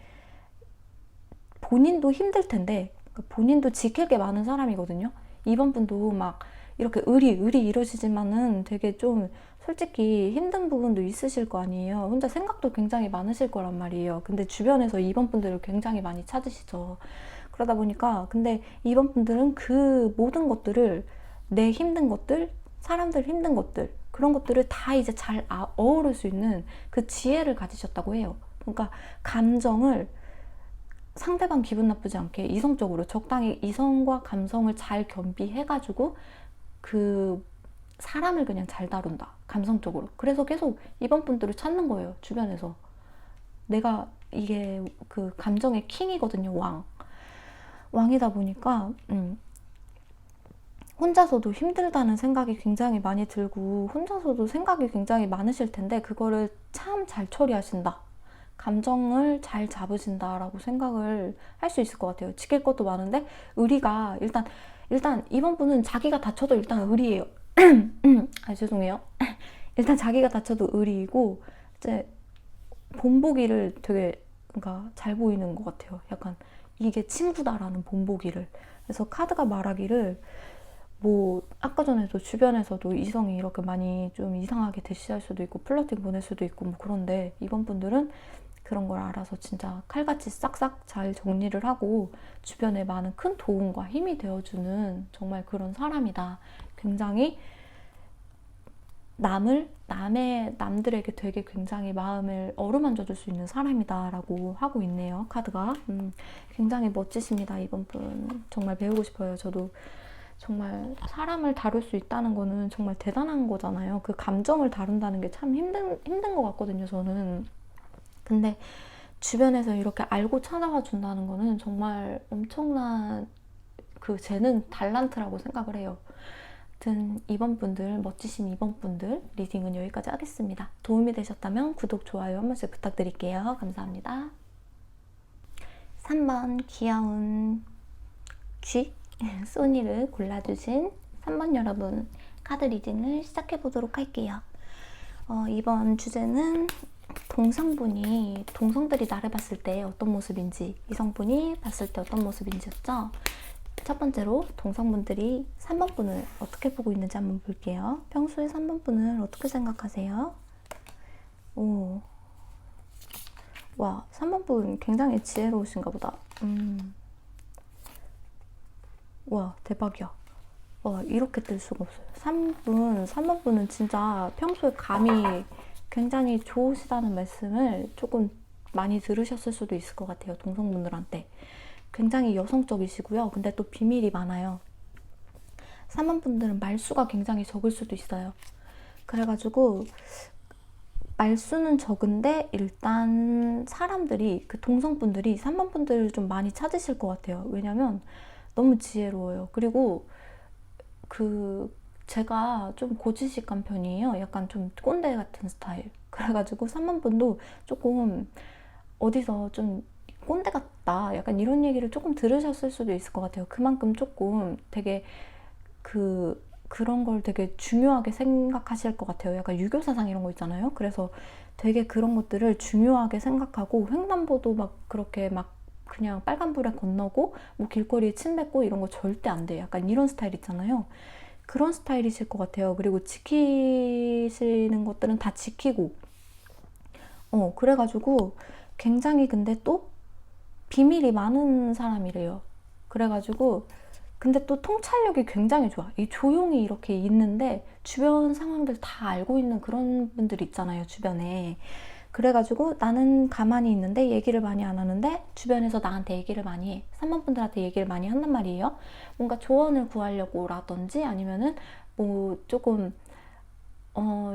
본인도 힘들 텐데 본인도 지킬 게 많은 사람이거든요. 2번 분도 막 이렇게 의리 이러시지만은 되게 좀 솔직히 힘든 부분도 있으실 거 아니에요. 혼자 생각도 굉장히 많으실 거란 말이에요. 근데 주변에서 2번 분들을 굉장히 많이 찾으시죠. 그러다 보니까 근데 2번 분들은 그 모든 것들을, 내 힘든 것들, 사람들 힘든 것들, 그런 것들을 다 이제 잘 어우를 수 있는 그 지혜를 가지셨다고 해요. 그러니까 감정을 상대방 기분 나쁘지 않게 이성적으로 적당히 이성과 감성을 잘 겸비해가지고 그 사람을 그냥 잘 다룬다, 감성적으로. 그래서 계속 2번 분들을 찾는 거예요, 주변에서. 내가 이게 그 감정의 킹이거든요, 왕이다 보니까 혼자서도 힘들다는 생각이 굉장히 많이 들고 혼자서도 생각이 굉장히 많으실 텐데 그거를 참 잘 처리하신다, 감정을 잘 잡으신다라고 생각을 할 수 있을 것 같아요. 지킬 것도 많은데 의리가 일단 2번 분은 자기가 다쳐도 일단 의리예요. 죄송해요. 일단 자기가 다쳐도 의리이고 이제 본보기를 되게 그러니까 잘 보이는 것 같아요. 약간 이게 친구다라는 본보기를. 그래서 카드가 말하기를 뭐 아까 전에도 주변에서도 이성이 이렇게 많이 좀 이상하게 대시할 수도 있고 플러팅 보낼 수도 있고 뭐 그런데 2번 분들은 그런 걸 알아서 진짜 칼같이 싹싹 잘 정리를 하고 주변에 많은 큰 도움과 힘이 되어주는 정말 그런 사람이다. 굉장히 남들에게 되게 굉장히 마음을 어루만져 줄 수 있는 사람이다 라고 하고 있네요, 카드가. 굉장히 멋지십니다, 2번 분. 정말 배우고 싶어요. 저도 정말 사람을 다룰 수 있다는 거는 정말 대단한 거잖아요. 그 감정을 다룬다는 게 참 힘든 것 같거든요, 저는. 근데 주변에서 이렇게 알고 찾아와 준다는 거는 정말 엄청난 그 재능, 달란트라고 생각을 해요. 아무튼 2번 분들, 멋지신 2번 분들 리딩은 여기까지 하겠습니다. 도움이 되셨다면 구독, 좋아요 한 번씩 부탁드릴게요. 감사합니다. 3번 귀여운 쥐 소니를 골라주신 3번 여러분 카드 리딩을 시작해보도록 할게요. 이번 주제는 동성들이 나를 봤을 때 어떤 모습인지, 이성분이 봤을 때 어떤 모습인지였죠. 첫 번째로 동성분들이 3번 분을 어떻게 보고 있는지 한번 볼게요. 평소에 3번 분을 어떻게 생각하세요? 와, 3번 분 굉장히 지혜로우신가 보다. 와, 대박이야. 와, 이렇게 뜰 수가 없어요. 3번 분은 진짜 평소에 감이 굉장히 좋으시다는 말씀을 조금 많이 들으셨을 수도 있을 것 같아요, 동성분들한테. 굉장히 여성적이시고요. 근데 또 비밀이 많아요. 3번 분들은 말수가 굉장히 적을 수도 있어요. 그래가지고 말수는 적은데 일단 사람들이, 그 동성분들이 3번 분들을 좀 많이 찾으실 것 같아요. 왜냐면 너무 지혜로워요. 그리고 제가 좀 고지식한 편이에요. 약간 좀 꼰대 같은 스타일. 그래가지고 3번 분도 조금 어디서 좀 꼰대 같다, 약간 이런 얘기를 조금 들으셨을 수도 있을 것 같아요. 그만큼 조금 되게 그런 걸 되게 중요하게 생각하실 것 같아요. 약간 유교 사상 이런 거 있잖아요. 그래서 되게 그런 것들을 중요하게 생각하고 횡단보도 막 그렇게 막 그냥 빨간불에 건너고 뭐 길거리에 침 뱉고 이런 거 절대 안 돼. 약간 이런 스타일 있잖아요. 그런 스타일이실 것 같아요. 그리고 지키시는 것들은 다 지키고 그래가지고 굉장히 근데 또 비밀이 많은 사람이래요. 그래가지고 근데 또 통찰력이 굉장히 좋아. 이 조용히 이렇게 있는데 주변 상황들 다 알고 있는 그런 분들 있잖아요, 주변에. 그래가지고 나는 가만히 있는데 얘기를 많이 안 하는데 주변에서 나한테 얘기를 많이 해. 3번 분들한테 얘기를 많이 한단 말이에요. 뭔가 조언을 구하려고 라든지 아니면은 뭐 조금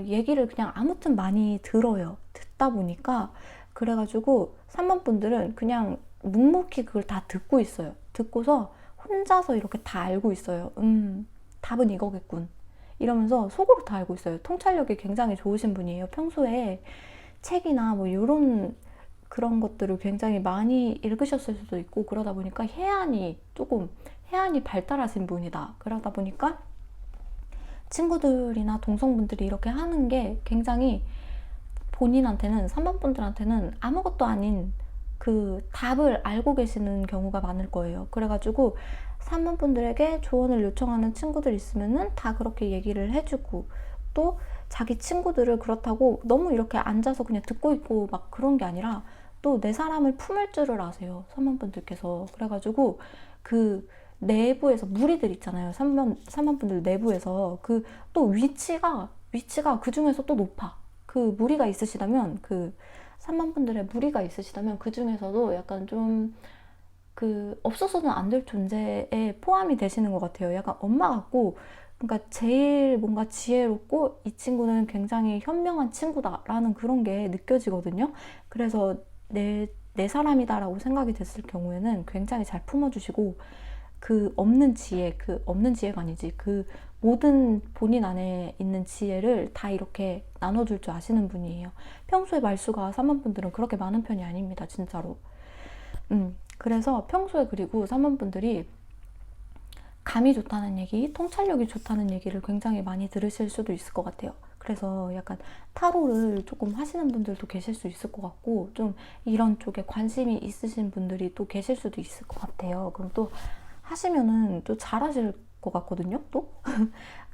얘기를 그냥 아무튼 많이 들어요. 듣다 보니까 그래가지고 3번 분들은 그냥 묵묵히 그걸 다 듣고 있어요. 듣고서 혼자서 이렇게 다 알고 있어요. 답은 이거겠군. 이러면서 속으로 다 알고 있어요. 통찰력이 굉장히 좋으신 분이에요. 평소에 책이나 뭐 이런 그런 것들을 굉장히 많이 읽으셨을 수도 있고 그러다 보니까 해안이 발달하신 분이다. 그러다 보니까 친구들이나 동성분들이 이렇게 하는 게 굉장히 본인한테는 3번 분들한테는 아무것도 아닌 그 답을 알고 계시는 경우가 많을 거예요. 그래가지고 3번 분들에게 조언을 요청하는 친구들 있으면은 다 그렇게 얘기를 해주고 또 자기 친구들을 그렇다고 너무 이렇게 앉아서 그냥 듣고 있고 막 그런 게 아니라 또 내 사람을 품을 줄을 아세요. 3번 분들께서. 그래가지고 그 내부에서 무리들 있잖아요. 3번 분들 내부에서 그 또 위치가 그 중에서 또 높아. 그 무리가 있으시다면 그 3번 분들의 무리가 있으시다면 그 중에서도 약간 좀 그 없어서는 안 될 존재에 포함이 되시는 것 같아요. 약간 엄마 같고 그러니까 제일 뭔가 지혜롭고 이 친구는 굉장히 현명한 친구다라는 그런 게 느껴지거든요. 그래서 내 사람이다라고 생각이 됐을 경우에는 굉장히 잘 품어주시고 그 없는 지혜가 아니지 그 모든 본인 안에 있는 지혜를 다 이렇게 나눠줄 줄 아시는 분이에요. 평소에 말수가 3번 분들은 그렇게 많은 편이 아닙니다. 진짜로. 그래서 평소에 그리고 3번 분들이 감이 좋다는 얘기, 통찰력이 좋다는 얘기를 굉장히 많이 들으실 수도 있을 것 같아요. 그래서 약간 타로를 조금 하시는 분들도 계실 수 있을 것 같고 좀 이런 쪽에 관심이 있으신 분들이 또 계실 수도 있을 것 같아요. 그럼 또 하시면은 또 잘하실 것 같거든요, 또.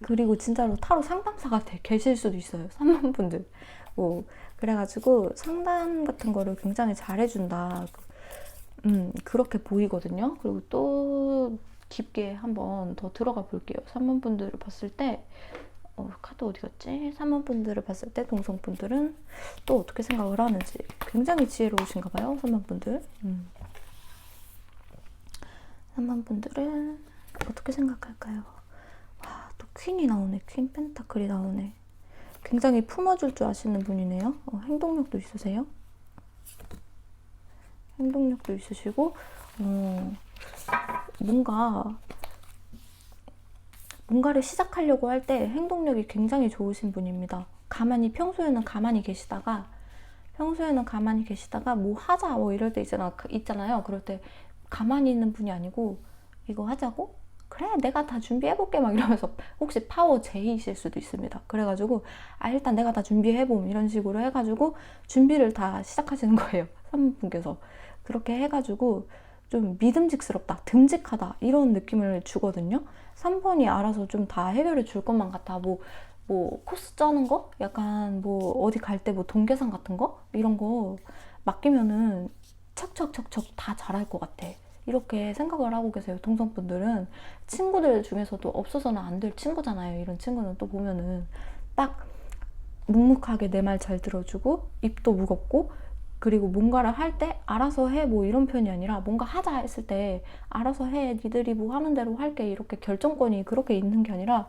그리고 진짜로 타로 상담사가 계실 수도 있어요, 3번 분들. 뭐 그래가지고 상담 같은 거를 굉장히 잘해준다. 그렇게 보이거든요. 그리고 또 깊게 한번 더 들어가 볼게요. 3번 분들을 봤을 때 카드 어디 갔지? 3번 분들을 봤을 때 동성분들은 또 어떻게 생각을 하는지 굉장히 지혜로우신가 봐요. 3번 분들. 3번 분들은 어떻게 생각할까요? 와, 또 퀸이 나오네. 퀸 펜타클이 나오네. 굉장히 품어줄 줄 아시는 분이네요. 행동력도 있으세요. 행동력도 있으시고 뭔가를 시작하려고 할 때 행동력이 굉장히 좋으신 분입니다. 평소에는 가만히 계시다가 뭐 하자 뭐 이럴 때 있잖아요. 그럴 때 가만히 있는 분이 아니고 이거 하자고? 그래 내가 다 준비해볼게 막 이러면서 혹시 파워 J이실 수도 있습니다. 그래가지고 일단 내가 다 준비해봄 이런 식으로 해가지고 준비를 다 시작하시는 거예요. 3분께서 그렇게 해가지고 좀 믿음직스럽다, 듬직하다 이런 느낌을 주거든요. 3번이 알아서 좀 다 해결해 줄 것만 같아. 뭐 코스 짜는 거? 약간 뭐 어디 갈 때 뭐 동계산 같은 거? 이런 거 맡기면은 척척척척 다 잘할 것 같아. 이렇게 생각을 하고 계세요. 동성분들은 친구들 중에서도 없어서는 안 될 친구잖아요. 이런 친구는 또 보면은 딱 묵묵하게 내 말 잘 들어주고 입도 무겁고 그리고 뭔가를 할 때 알아서 해 뭐 이런 편이 아니라 뭔가 하자 했을 때 알아서 해 니들이 뭐 하는 대로 할게 이렇게 결정권이 그렇게 있는 게 아니라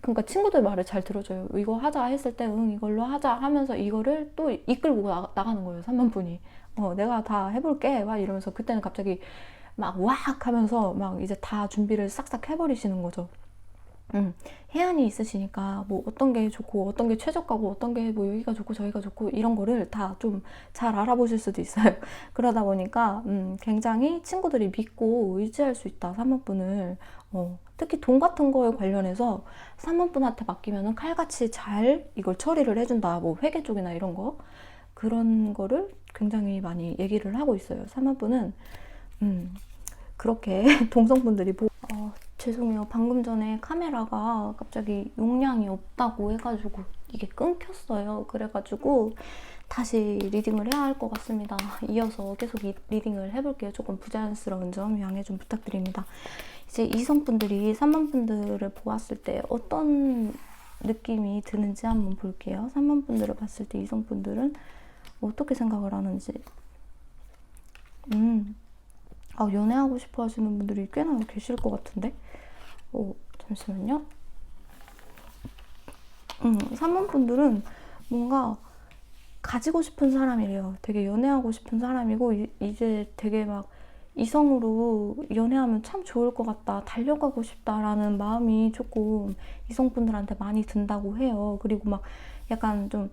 그러니까 친구들 말을 잘 들어줘요. 이거 하자 했을 때 응 이걸로 하자 하면서 이거를 또 이끌고 나가는 거예요. 3번 분이 내가 다 해볼게 막 이러면서 그때는 갑자기 막 왁 하면서 막 이제 다 준비를 싹싹 해버리시는 거죠. 해안이 있으시니까 뭐 어떤 게 좋고 어떤 게 최저가고 어떤 게 뭐 여기가 좋고 저기가 좋고 이런 거를 다 좀 잘 알아보실 수도 있어요. 그러다 보니까 굉장히 친구들이 믿고 의지할 수 있다. 3번분을 특히 돈 같은 거에 관련해서 3번분한테 맡기면은 칼같이 잘 이걸 처리를 해준다. 뭐 회계 쪽이나 이런 거 그런 거를 굉장히 많이 얘기를 하고 있어요. 3번 분은 그렇게 동성분들이 죄송해요. 방금 전에 카메라가 갑자기 용량이 없다고 해가지고 이게 끊겼어요. 그래가지고 다시 리딩을 해야 할 것 같습니다. 이어서 계속 리딩을 해볼게요. 조금 부자연스러운 점 양해 좀 부탁드립니다. 이제 이성분들이 3번 분들을 보았을 때 어떤 느낌이 드는지 한번 볼게요. 3번 분들을 봤을 때 이성분들은 어떻게 생각을 하는지. 연애하고 싶어 하시는 분들이 꽤나 계실 것 같은데? 잠시만요. 3번 분들은 뭔가 가지고 싶은 사람이래요. 되게 연애하고 싶은 사람이고, 이제 되게 막 이성으로 연애하면 참 좋을 것 같다, 달려가고 싶다라는 마음이 조금 이성분들한테 많이 든다고 해요. 그리고 막 약간 좀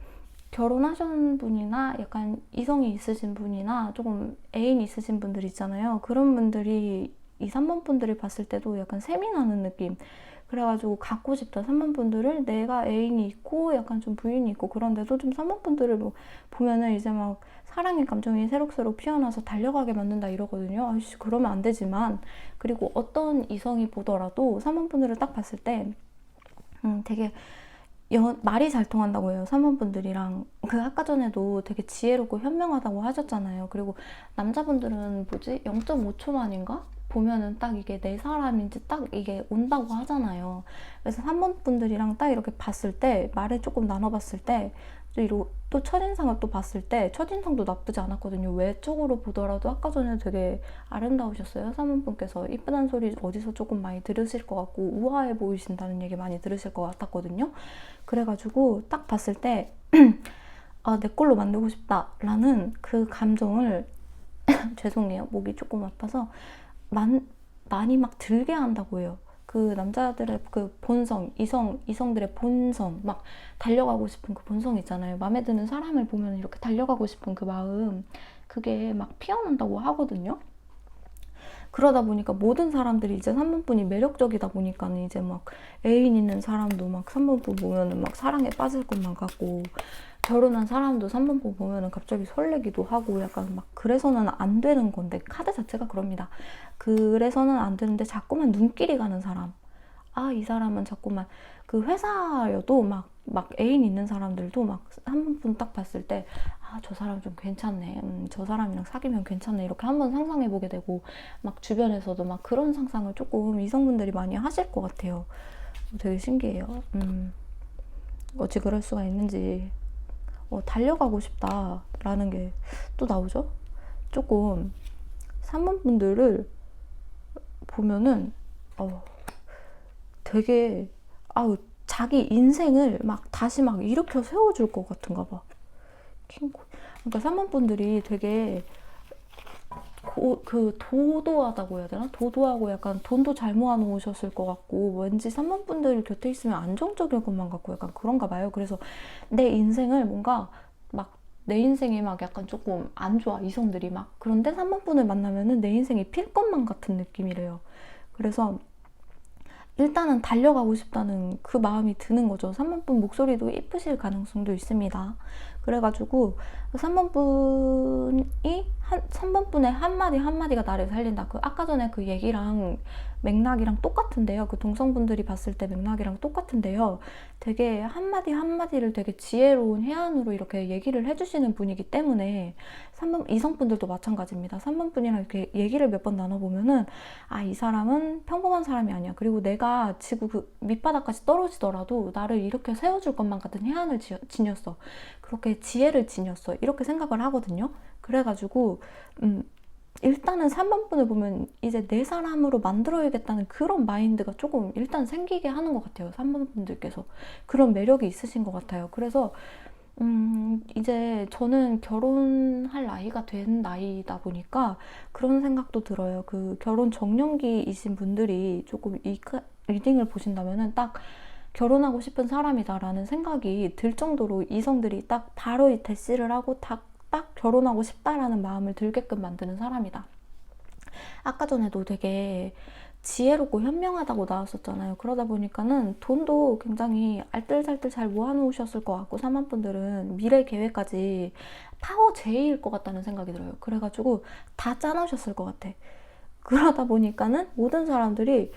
결혼하신 분이나 약간 이성이 있으신 분이나 조금 애인 있으신 분들 있잖아요. 그런 분들이 이 3번 분들이 봤을 때도 약간 셈이 나는 느낌. 그래가지고 갖고 싶다. 3번 분들을 내가 애인이 있고 약간 좀 부인이 있고 그런데도 좀 3번 분들을 뭐 보면은 이제 막 사랑의 감정이 새록새록 피어나서 달려가게 만든다 이러거든요. 아이씨, 그러면 안 되지만, 그리고 어떤 이성이 보더라도 3번 분들을 딱 봤을 때 되게 말이 잘 통한다고 해요. 3번 분들이랑. 아까 전에도 되게 지혜롭고 현명하다고 하셨잖아요. 그리고 남자분들은 0.5초 만인가? 보면은 딱 이게 내 사람인지 딱 이게 온다고 하잖아요. 그래서 3번 분들이랑 딱 이렇게 봤을 때, 말을 조금 나눠봤을 때, 또 첫인상을 또 봤을 때, 첫인상도 나쁘지 않았거든요. 외적으로 보더라도 아까 전에 되게 아름다우셨어요. 3번 분께서 이쁘다는 소리 어디서 조금 많이 들으실 것 같고, 우아해 보이신다는 얘기 많이 들으실 것 같았거든요. 그래가지고 딱 봤을 때 내 걸로 만들고 싶다라는 그 감정을 죄송해요. 목이 조금 아파서 많이 막 들게 한다고 해요. 그 남자들의 그 본성, 이성들의 본성, 막 달려가고 싶은 그 본성 있잖아요. 마음에 드는 사람을 보면 이렇게 달려가고 싶은 그 마음, 그게 막 피어난다고 하거든요. 그러다 보니까 모든 사람들이 이제 3번 분이 매력적이다 보니까는 이제 막 애인 있는 사람도 막 3번 분 보면은 막 사랑에 빠질 것만 같고, 결혼한 사람도 3번 분 보면은 갑자기 설레기도 하고, 약간 막 그래서는 안 되는 건데, 카드 자체가 그럽니다. 그래서는 안 되는데 자꾸만 눈길이 가는 사람. 이 사람은 자꾸만 그 회사여도 막 애인 있는 사람들도 막 3번 분 딱 봤을 때 저 사람 좀 괜찮네. 저 사람이랑 사귀면 괜찮네. 이렇게 한번 상상해보게 되고, 막 주변에서도 막 그런 상상을 조금 이성분들이 많이 하실 것 같아요. 되게 신기해요. 어찌 그럴 수가 있는지. 달려가고 싶다라는 게 또 나오죠. 조금 3번 분들을 보면은 되게 자기 인생을 막 다시 막 일으켜 세워줄 것 같은가 봐. 그러니까 3번 분들이 되게 도도하다고 해야 되나? 도도하고 약간 돈도 잘 모아놓으셨을 것 같고, 왠지 3번 분들 곁에 있으면 안정적일 것만 같고 약간 그런가 봐요. 그래서 내 인생을 뭔가 막 내 인생이 막 약간 조금 안 좋아, 이성들이 막. 그런데 3번 분을 만나면은 내 인생이 필 것만 같은 느낌이래요. 그래서 일단은 달려가고 싶다는 그 마음이 드는 거죠. 3번 분 목소리도 이쁘실 가능성도 있습니다. 그래가지고 3번 분이 3번 분의 한마디 한마디가 나를 살린다. 아까 전에 그 얘기랑 맥락이랑 똑같은데요. 그 동성분들이 봤을 때 맥락이랑 똑같은데요. 되게 한마디 한마디를 되게 지혜로운 해안으로 이렇게 얘기를 해주시는 분이기 때문에 3번 이성분들도 마찬가지입니다. 3번 분이랑 이렇게 얘기를 몇 번 나눠보면은 이 사람은 평범한 사람이 아니야. 그리고 내가 지구 그 밑바닥까지 떨어지더라도 나를 이렇게 세워줄 것만 같은 해안을 지녔어. 그렇게 지혜를 지녔어. 이렇게 생각을 하거든요. 그래가지고 일단은 3번 분을 보면 이제 내 사람으로 만들어야겠다는 그런 마인드가 조금 일단 생기게 하는 것 같아요. 3번 분들께서 그런 매력이 있으신 것 같아요. 그래서 이제 저는 결혼할 나이가 된 나이다 보니까 그런 생각도 들어요. 그 결혼 정년기이신 분들이 조금 이 리딩을 보신다면은 딱 결혼하고 싶은 사람이다라는 생각이 들 정도로 이성들이 딱 바로 이 대시를 하고 딱 결혼하고 싶다라는 마음을 들게끔 만드는 사람이다. 아까 전에도 되게 지혜롭고 현명하다고 나왔었잖아요. 그러다 보니까는 돈도 굉장히 알뜰살뜰 잘 모아놓으셨을 것 같고, 사만분들은 미래 계획까지 파워 제이일 것 같다는 생각이 들어요. 그래가지고 다 짜놓으셨을 것 같아. 그러다 보니까는 모든 사람들이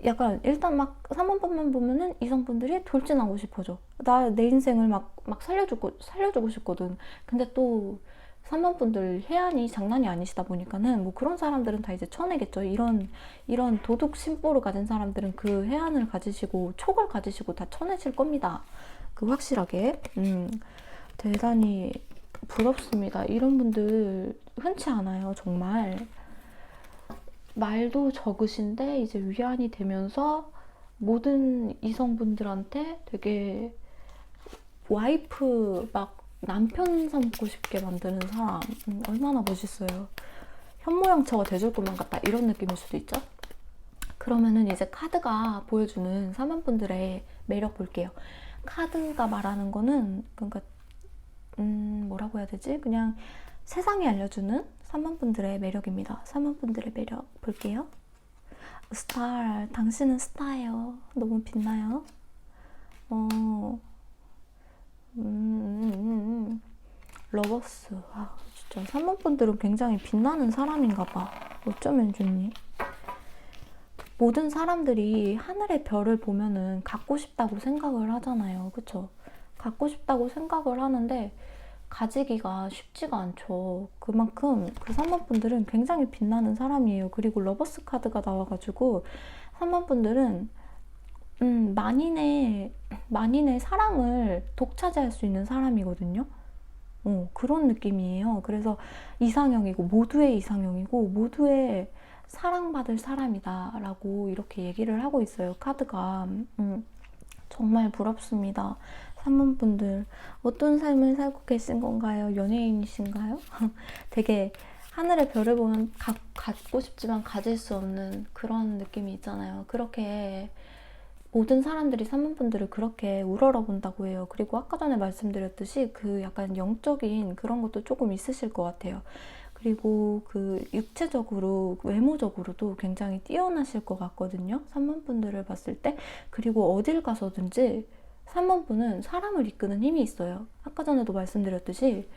약간 일단 막 3만번만 보면은 이성분들이 돌진하고 싶어져. 나 내 인생을 막 살려주고 싶거든. 근데 또 3만분들 해안이 장난이 아니시다 보니까는 뭐 그런 사람들은 다 이제 쳐내겠죠. 이런 도둑 심보를 가진 사람들은 그 해안을 가지시고 촉을 가지시고 다 쳐내실 겁니다. 그 확실하게. 대단히 부럽습니다. 이런 분들 흔치 않아요, 정말. 말도 적으신데 이제 위안이 되면서 모든 이성분들한테 되게 와이프 막 남편 삼고 싶게 만드는 사람. 얼마나 멋있어요. 현모양처가 돼줄 것만 같다, 이런 느낌일 수도 있죠. 그러면은 이제 카드가 보여주는 사만분들의 매력 볼게요. 카드가 말하는 거는 그러니까 뭐라고 해야 되지? 그냥 세상이 알려주는 3만분들의 매력입니다. 3만분들의 매력 볼게요. 스타, 당신은 스타예요. 너무 빛나요. 러버스. 진짜 3만분들은 굉장히 빛나는 사람인가 봐. 어쩌면 좋니? 모든 사람들이 하늘의 별을 보면은 갖고 싶다고 생각을 하잖아요. 그쵸? 갖고 싶다고 생각을 하는데 가지기가 쉽지가 않죠. 그만큼 그 3만분들은 굉장히 빛나는 사람이에요. 그리고 러버스 카드가 나와가지고 3만분들은 만인의 사랑을 독차지할 수 있는 사람이거든요. 그런 느낌이에요. 그래서 이상형이고, 모두의 이상형이고, 모두의 사랑받을 사람이다 라고 이렇게 얘기를 하고 있어요, 카드가. 정말 부럽습니다. 3만분들 어떤 삶을 살고 계신 건가요? 연예인이신가요? 되게 하늘의 별을 보면 갖고 싶지만 가질 수 없는 그런 느낌이 있잖아요. 그렇게 모든 사람들이 3만분들을 그렇게 우러러본다고 해요. 그리고 아까 전에 말씀드렸듯이 그 약간 영적인 그런 것도 조금 있으실 것 같아요. 그리고 그 육체적으로, 외모적으로도 굉장히 뛰어나실 것 같거든요. 3만분들을 봤을 때. 그리고 어딜 가서든지 3만분은 사람을 이끄는 힘이 있어요. 아까 전에도 말씀드렸듯이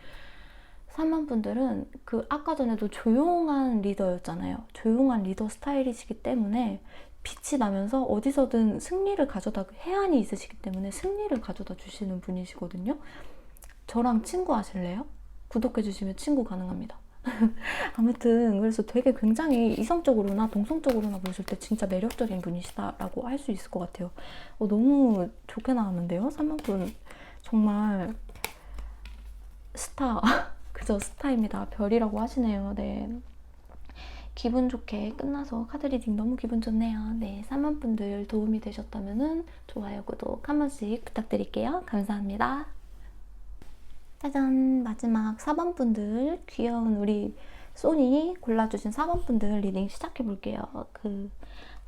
3만분들은 그 아까 전에도 조용한 리더였잖아요. 조용한 리더 스타일이시기 때문에 빛이 나면서 어디서든 승리를 가져다, 해안이 있으시기 때문에 승리를 가져다 주시는 분이시거든요. 저랑 친구 하실래요? 구독해주시면 친구 가능합니다. 아무튼 그래서 되게 굉장히 이성적으로나 동성적으로나 보실 때 진짜 매력적인 분이시다라고 할 수 있을 것 같아요. 너무 좋게 나왔는데요. 3만분 정말 스타. 그저 스타입니다. 별이라고 하시네요. 네. 기분 좋게 끝나서 카드 리딩 너무 기분 좋네요. 네, 3만분들 도움이 되셨다면 좋아요, 구독 한 번씩 부탁드릴게요. 감사합니다. 짜잔! 마지막 4번분들, 귀여운 우리 소니 골라주신 4번분들 리딩 시작해볼게요. 그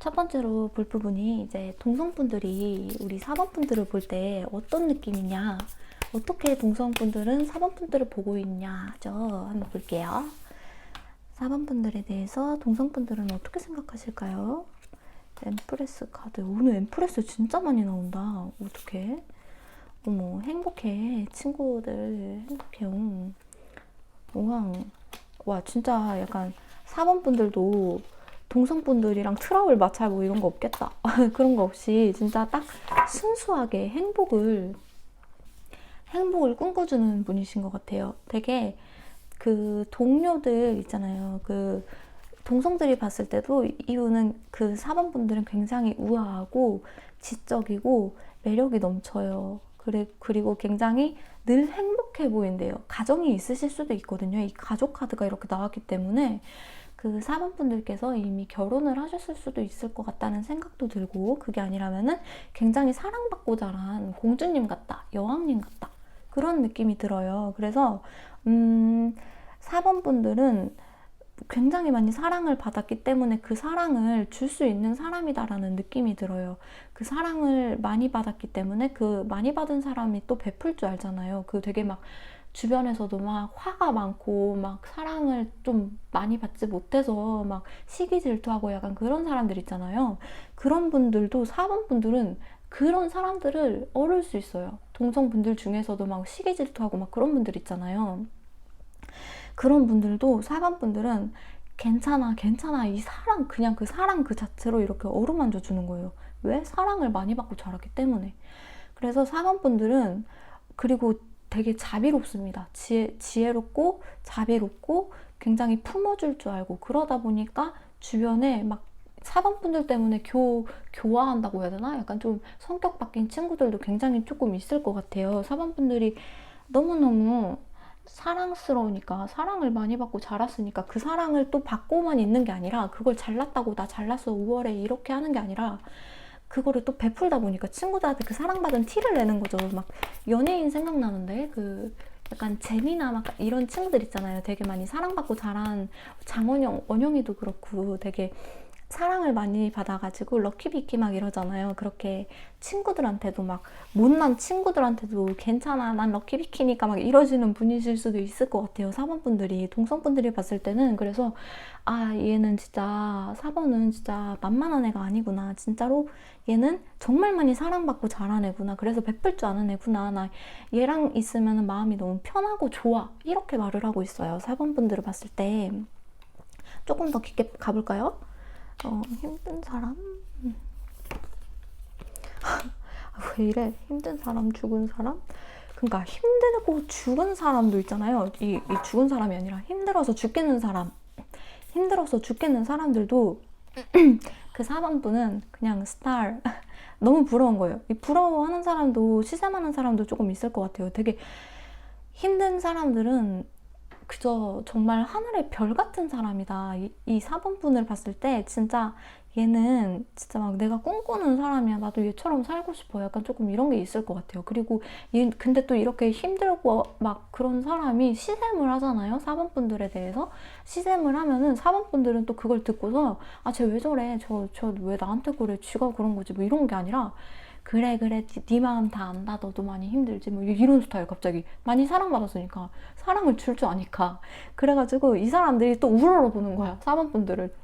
첫 번째로 볼 부분이 이제 동성분들이 우리 4번분들을 볼 때 어떤 느낌이냐, 어떻게 동성분들은 4번분들을 보고 있냐죠. 한번 볼게요. 4번분들에 대해서 동성분들은 어떻게 생각하실까요? 엠프레스 카드. 오늘 엠프레스 진짜 많이 나온다. 어떡해? 어머, 행복해. 친구들 행복해요. 우왕. 와, 진짜 약간 4번분들도 동성분들이랑 트러블 마찰 뭐 이런 거 없겠다. 그런 거 없이 진짜 딱 순수하게 행복을 꿈꿔주는 분이신 것 같아요. 되게 그 동료들 있잖아요. 그 동성들이 봤을 때도 이분은 그 4번분들은 굉장히 우아하고 지적이고 매력이 넘쳐요. 그리고 굉장히 늘 행복해 보인대요. 가정이 있으실 수도 있거든요. 이 가족 카드가 이렇게 나왔기 때문에 그 4번분들께서 이미 결혼을 하셨을 수도 있을 것 같다는 생각도 들고, 그게 아니라면은 굉장히 사랑받고 자란 공주님 같다, 여왕님 같다, 그런 느낌이 들어요. 그래서 4번분들은 굉장히 많이 사랑을 받았기 때문에 그 사랑을 줄 수 있는 사람이다라는 느낌이 들어요. 그 사랑을 많이 받았기 때문에 그 많이 받은 사람이 또 베풀 줄 알잖아요. 그 되게 막 주변에서도 막 화가 많고 막 사랑을 좀 많이 받지 못해서 막 시기 질투하고 약간 그런 사람들 있잖아요. 그런 분들도 4번 분들은 그런 사람들을 어를 수 있어요. 동성분들 중에서도 막 시기 질투하고 막 그런 분들 있잖아요. 그런 분들도 4번 분들은 괜찮아, 괜찮아. 이 사랑, 그냥 그 사랑 그 자체로 이렇게 어루만져 주는 거예요. 왜? 사랑을 많이 받고 자랐기 때문에. 그래서 4번 분들은, 그리고 되게 자비롭습니다. 지혜롭고 자비롭고 굉장히 품어줄 줄 알고, 그러다 보니까 주변에 막 4번 분들 때문에 교화한다고 해야 되나? 약간 좀 성격 바뀐 친구들도 굉장히 조금 있을 것 같아요. 4번 분들이 너무너무 사랑스러우니까, 사랑을 많이 받고 자랐으니까 그 사랑을 또 받고만 있는 게 아니라, 그걸 잘났다고 나 잘났어 5월에 이렇게 하는 게 아니라 그거를 또 베풀다 보니까 친구들한테 그 사랑받은 티를 내는 거죠. 막 연예인 생각나는데, 그 약간 재미나 막 이런 친구들 있잖아요. 되게 많이 사랑받고 자란 장원영, 원영이도 그렇고 되게 사랑을 많이 받아가지고 럭키비키 막 이러잖아요. 그렇게 친구들한테도 막, 못난 친구들한테도 괜찮아 난 럭키비키니까 막 이러시는 분이실 수도 있을 것 같아요. 4번 분들이, 동성분들이 봤을 때는. 그래서 아, 얘는 진짜 4번은 진짜 만만한 애가 아니구나, 진짜로 얘는 정말 많이 사랑받고 자란 애구나, 그래서 베풀 줄 아는 애구나, 나 얘랑 있으면 마음이 너무 편하고 좋아, 이렇게 말을 하고 있어요. 4번 분들을 봤을 때. 조금 더 깊게 가볼까요? 힘든 사람? 왜 이래? 힘든 사람, 죽은 사람? 그러니까 힘들고 죽은 사람도 있잖아요. 이 죽은 사람이 아니라 힘들어서 죽겠는 사람. 힘들어서 죽겠는 사람들도 그 4번 분은 그냥 스타일. 너무 부러운 거예요. 이 부러워하는 사람도, 시샘하는 사람도 조금 있을 것 같아요. 되게 힘든 사람들은 그저 정말 하늘의 별 같은 사람이다. 이 4번 분을 봤을 때 진짜 얘는 진짜 막 내가 꿈꾸는 사람이야, 나도 얘처럼 살고 싶어, 약간 조금 이런 게 있을 것 같아요. 그리고 얘 근데 또 이렇게 힘들고 막 그런 사람이 시샘을 하잖아요. 4번 분들에 대해서 시샘을 하면은 4번 분들은 또 그걸 듣고서 아, 쟤 왜 저래, 저 왜 나한테 그래, 쥐가 그런 거지, 뭐 이런 게 아니라 그래 네 마음 다 안다, 너도 많이 힘들지, 뭐 이런 스타일. 갑자기 많이 사랑받았으니까, 사랑을 줄 줄 아니까. 그래가지고 이 사람들이 또 우러러보는 거야, 4번 분들을.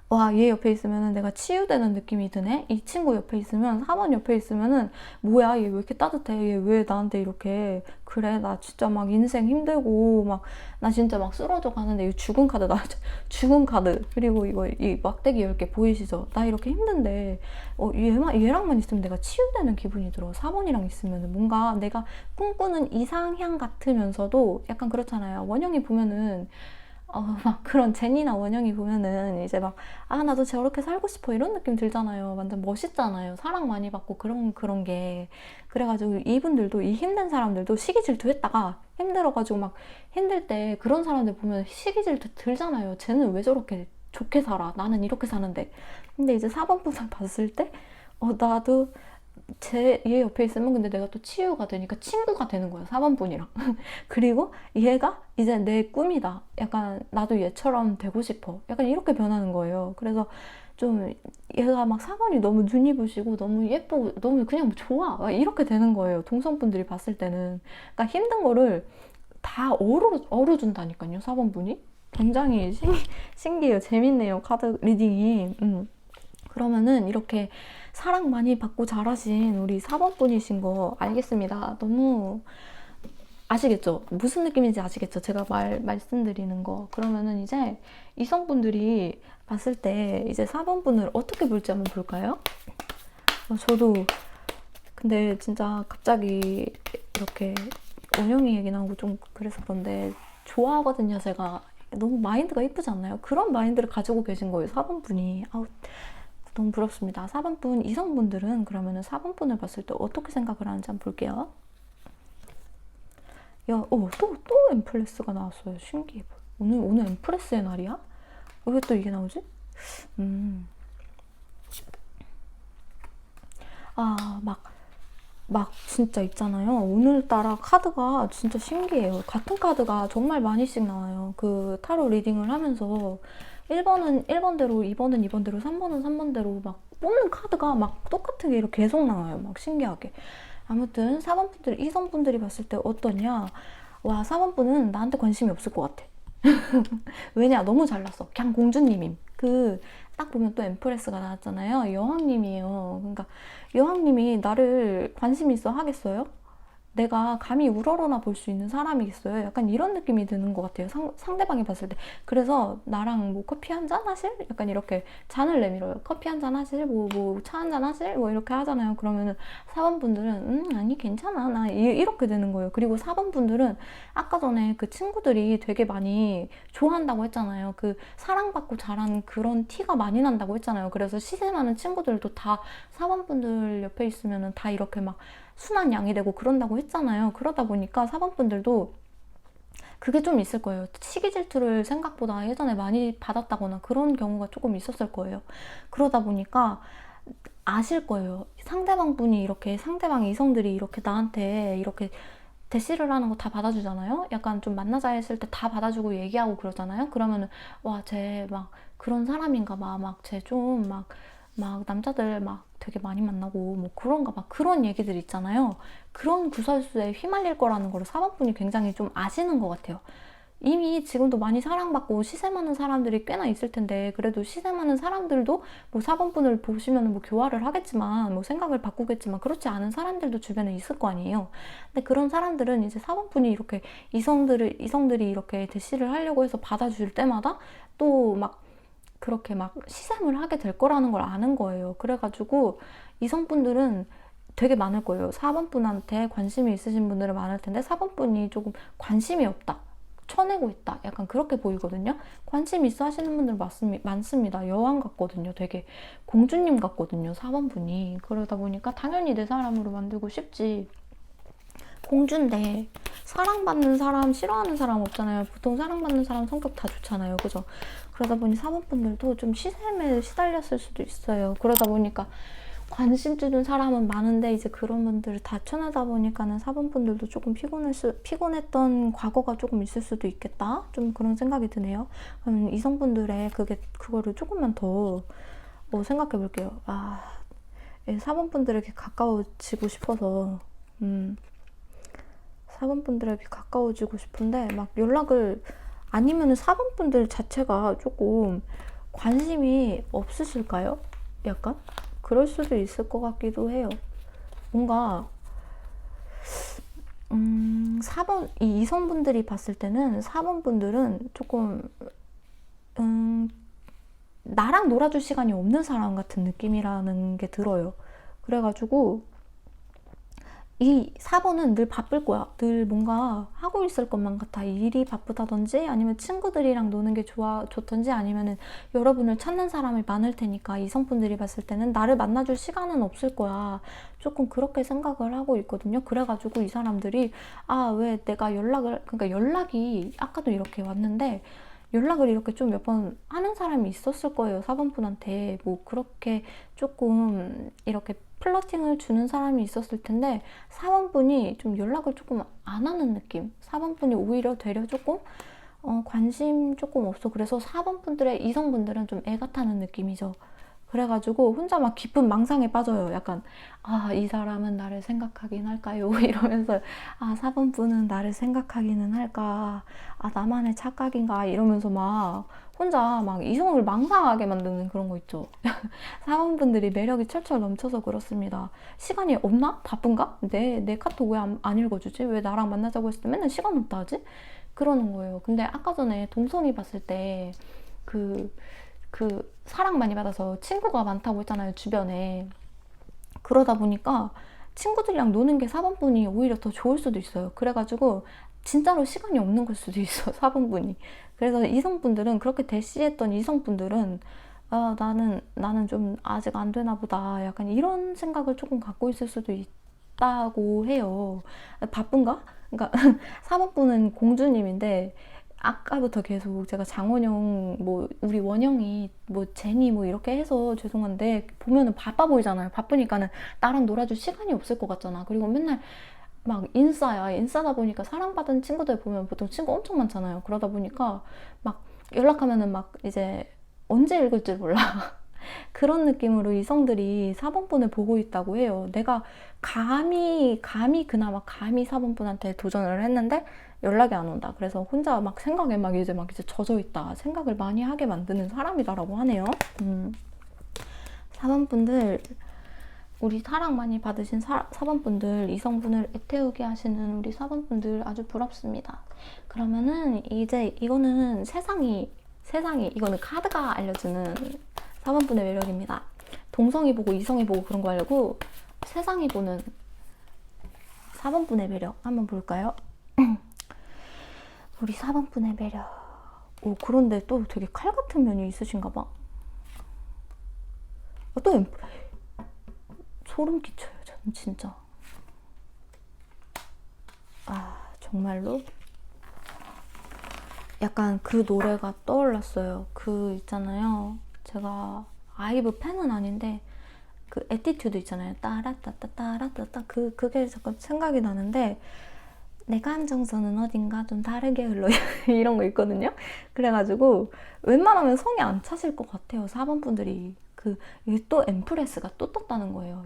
와, 얘 옆에 있으면 내가 치유되는 느낌이 드네? 이 친구 옆에 있으면, 4번 옆에 있으면은, 뭐야, 얘 왜 이렇게 따뜻해? 얘 왜 나한테 이렇게, 그래, 나 진짜 막 인생 힘들고, 막, 나 진짜 막 쓰러져 가는데, 이 죽은 카드, 나 죽은 카드. 그리고 이거, 이 막대기 10개 보이시죠? 나 이렇게 힘든데, 얘랑만 있으면 내가 치유되는 기분이 들어. 4번이랑 있으면 뭔가 내가 꿈꾸는 이상향 같으면서도 약간 그렇잖아요. 원영이 보면은, 막 그런 제니나 원영이 보면은 이제 막, 아, 나도 저렇게 살고 싶어, 이런 느낌 들잖아요. 완전 멋있잖아요. 사랑 많이 받고 그런 게. 그래가지고 이분들도, 이 힘든 사람들도 시기 질투했다가 힘들어가지고 막 힘들 때 그런 사람들 보면 시기 질투 들잖아요. 쟤는 왜 저렇게 좋게 살아, 나는 이렇게 사는데. 근데 이제 4번 분을 봤을 때 나도 얘 옆에 있으면 근데 내가 또 치유가 되니까 친구가 되는 거야, 4번 분이랑. 그리고 얘가 이제 내 꿈이다, 약간 나도 얘처럼 되고 싶어, 약간 이렇게 변하는 거예요. 그래서 좀 얘가 막 4번이 너무 눈이 부시고 너무 예쁘고 너무 그냥 좋아, 막 이렇게 되는 거예요, 동성분들이 봤을 때는. 그러니까 힘든 거를 다 어루준다니까요, 4번 분이. 굉장히 신기해요. 재밌네요, 카드 리딩이. 그러면은 이렇게 사랑 많이 받고 자라신 우리 4번 분이신 거 알겠습니다. 너무 아시겠죠? 무슨 느낌인지 아시겠죠? 제가 말씀드리는 거. 그러면은 이제 이성분들이 봤을 때 이제 4번 분을 어떻게 볼지 한번 볼까요? 저도 근데 진짜 갑자기 이렇게 원영이 얘기 나오고 좀 그래서 그런데 좋아하거든요, 제가. 너무 마인드가 이쁘지 않나요? 그런 마인드를 가지고 계신 거예요, 4번 분이. 아우, 너무 부럽습니다. 4번 분, 이성분들은 그러면은 4번 분을 봤을 때 어떻게 생각을 하는지 한번 볼게요. 야, 또 엠플레스가 나왔어요. 신기해. 오늘 엠프레스의 날이야? 왜 또 이게 나오지? 막 진짜 있잖아요. 오늘따라 카드가 진짜 신기해요. 같은 카드가 정말 많이씩 나와요. 그 타로 리딩을 하면서 1번은 1번대로, 2번은 2번대로, 3번은 3번대로 막 뽑는 카드가 막 똑같은 게 이렇게 계속 나와요. 막 신기하게. 아무튼 4번분들, 이성분들이 봤을 때 어떠냐? 와, 4번분은 나한테 관심이 없을 것 같아. 왜냐? 너무 잘났어. 그냥 공주님임. 딱 보면 또 엠프레스가 나왔잖아요. 여왕님이에요. 그러니까 여왕님이 나를 관심 있어 하겠어요? 내가 감히 우러러나 볼 수 있는 사람이겠어요? 약간 이런 느낌이 드는 것 같아요. 상대방이 봤을 때. 그래서 나랑 뭐 커피 한 잔 하실? 약간 이렇게 잔을 내밀어요. 커피 한 잔 하실? 차 한 잔 하실? 뭐 이렇게 하잖아요. 그러면은 4번 분들은 아니 괜찮아. 나 이렇게 되는 거예요. 그리고 4번 분들은 아까 전에 그 친구들이 되게 많이 좋아한다고 했잖아요. 사랑받고 자란 그런 티가 많이 난다고 했잖아요. 그래서 시세 많은 친구들도 다 4번 분들 옆에 있으면은 다 이렇게 막 순한 양이 되고 그런다고 했잖아요. 그러다 보니까 4번분들도 그게 좀 있을 거예요. 시기 질투를 생각보다 예전에 많이 받았다거나 그런 경우가 조금 있었을 거예요. 그러다 보니까 아실 거예요. 상대방 이성들이 이렇게 나한테 이렇게 대시를 하는 거 다 받아주잖아요. 약간 좀 만나자 했을 때 다 받아주고 얘기하고 그러잖아요. 그러면은 와, 쟤 막 그런 사람인가 봐. 막 쟤 좀 막 남자들 막 되게 많이 만나고 뭐 그런가 봐. 그런 얘기들 있잖아요. 그런 구설수에 휘말릴 거라는 걸 4번분이 굉장히 좀 아시는 것 같아요. 이미 지금도 많이 사랑받고 시세 많은 사람들이 꽤나 있을 텐데, 그래도 시세 많은 사람들도 뭐 4번분을 보시면 뭐 교화를 하겠지만, 뭐 생각을 바꾸겠지만, 그렇지 않은 사람들도 주변에 있을 거 아니에요. 근데 그런 사람들은 이제 4번분이 이렇게 이성들이 이렇게 대시를 하려고 해서 받아줄 때마다 또 막 그렇게 막 시샘을 하게 될 거라는 걸 아는 거예요. 그래가지고 이성분들은 되게 많을 거예요. 4번분한테 관심이 있으신 분들은 많을 텐데 4번분이 조금 관심이 없다, 쳐내고 있다, 약간 그렇게 보이거든요. 관심 있어 하시는 분들 많습니다. 여왕 같거든요. 되게 공주님 같거든요, 4번분이. 그러다 보니까 당연히 내 사람으로 만들고 싶지. 공주인데 사랑받는 사람 싫어하는 사람 없잖아요. 보통 사랑받는 사람 성격 다 좋잖아요. 그죠? 그러다 보니 4번분들도 좀 시샘에 시달렸을 수도 있어요. 그러다 보니까 관심 주는 사람은 많은데 이제 그런 분들을 다 쳐내다 보니까는 4번분들도 조금 피곤했던 과거가 조금 있을 수도 있겠다. 좀 그런 생각이 드네요. 그럼 이성분들의 그거를 조금만 더 생각해 볼게요. 4번분들에게 가까워지고 싶어서 4번분들에게 가까워지고 싶은데 막 연락을, 아니면은 4번분들 자체가 조금 관심이 없으실까요? 약간? 그럴 수도 있을 것 같기도 해요. 뭔가 4번 이성분들이 봤을 때는 4번분들은 조금 나랑 놀아줄 시간이 없는 사람 같은 느낌이라는 게 들어요. 그래가지고 이 4번은 늘 바쁠 거야. 늘 뭔가 하고 있을 것만 같아. 일이 바쁘다든지 아니면 친구들이랑 노는 게 좋던지 아니면은 여러분을 찾는 사람이 많을 테니까 이성분들이 봤을 때는 나를 만나줄 시간은 없을 거야. 조금 그렇게 생각을 하고 있거든요. 그래가지고 이 사람들이 왜 내가 그러니까 연락이 아까도 이렇게 왔는데 연락을 이렇게 좀 몇 번 하는 사람이 있었을 거예요. 4번분한테 뭐 그렇게 조금 이렇게 플러팅을 주는 사람이 있었을 텐데 4번분이 좀 연락을 조금 안 하는 느낌. 4번분이 오히려 되려 조금 관심 조금 없어. 그래서 4번분들의 이성분들은 좀 애가 타는 느낌이죠. 그래가지고 혼자 막 깊은 망상에 빠져요. 약간 이 사람은 나를 생각하긴 할까요? 이러면서 4번분은 나를 생각하기는 할까? 나만의 착각인가? 이러면서 막 혼자 막 이성을 망상하게 만드는 그런 거 있죠. 4번분들이 매력이 철철 넘쳐서 그렇습니다. 시간이 없나? 바쁜가? 내 카톡 왜 안 읽어주지? 왜 나랑 만나자고 했을 때 맨날 시간 없다 하지? 그러는 거예요. 근데 아까 전에 동성이 봤을 때 사랑 많이 받아서 친구가 많다고 했잖아요, 주변에. 그러다 보니까 친구들이랑 노는 게 4번분이 오히려 더 좋을 수도 있어요. 그래가지고 진짜로 시간이 없는 걸 수도 있어, 4번분이. 그래서 이성분들은, 그렇게 대시했던 이성분들은 나는 좀 아직 안 되나 보다, 약간 이런 생각을 조금 갖고 있을 수도 있다고 해요. 바쁜가? 그러니까 4번분은 공주님인데 아까부터 계속 제가 장원영, 뭐 우리 원영이, 뭐 제니 뭐 이렇게 해서 죄송한데 보면은 바빠 보이잖아요. 바쁘니까는 나랑 놀아줄 시간이 없을 것 같잖아. 그리고 맨날 막 인싸다 보니까 사랑받은 친구들 보면 보통 친구 엄청 많잖아요. 그러다 보니까 막 연락하면은 막 이제 언제 읽을 줄 몰라. 그런 느낌으로 이성들이 4번분을 보고 있다고 해요. 내가 감히 그나마 감히 4번분한테 도전을 했는데 연락이 안 온다. 그래서 혼자 막 생각에 막 이제 젖어 있다. 생각을 많이 하게 만드는 사람이다라고 하네요. 4번분들, 우리 사랑 많이 받으신 4번분들, 이성분을 애태우게 하시는 우리 4번분들 아주 부럽습니다. 그러면은 이제 이거는 세상이 이거는 카드가 알려주는 4번분의 매력입니다. 동성이 보고 이성이 보고 그런 거 말고 세상이 보는 4번분의 매력 한번 볼까요? 우리 4번분의 매력. 오, 그런데 또 되게 칼 같은 면이 있으신가 봐. 또 소름 끼쳐요. 저는 진짜. 아, 정말로? 약간 그 노래가 떠올랐어요. 그 있잖아요. 제가 아이브 팬은 아닌데 그 에티튜드 있잖아요. 따라따따따라따따 그게 잠깐 생각이 나는데 내 감정선은 어딘가 좀 다르게 흘러 이런 거 있거든요. 그래가지고 웬만하면 성이 안 차실 것 같아요. 4번 분들이. 이게 또 엠프레스가 또 떴다는 거예요.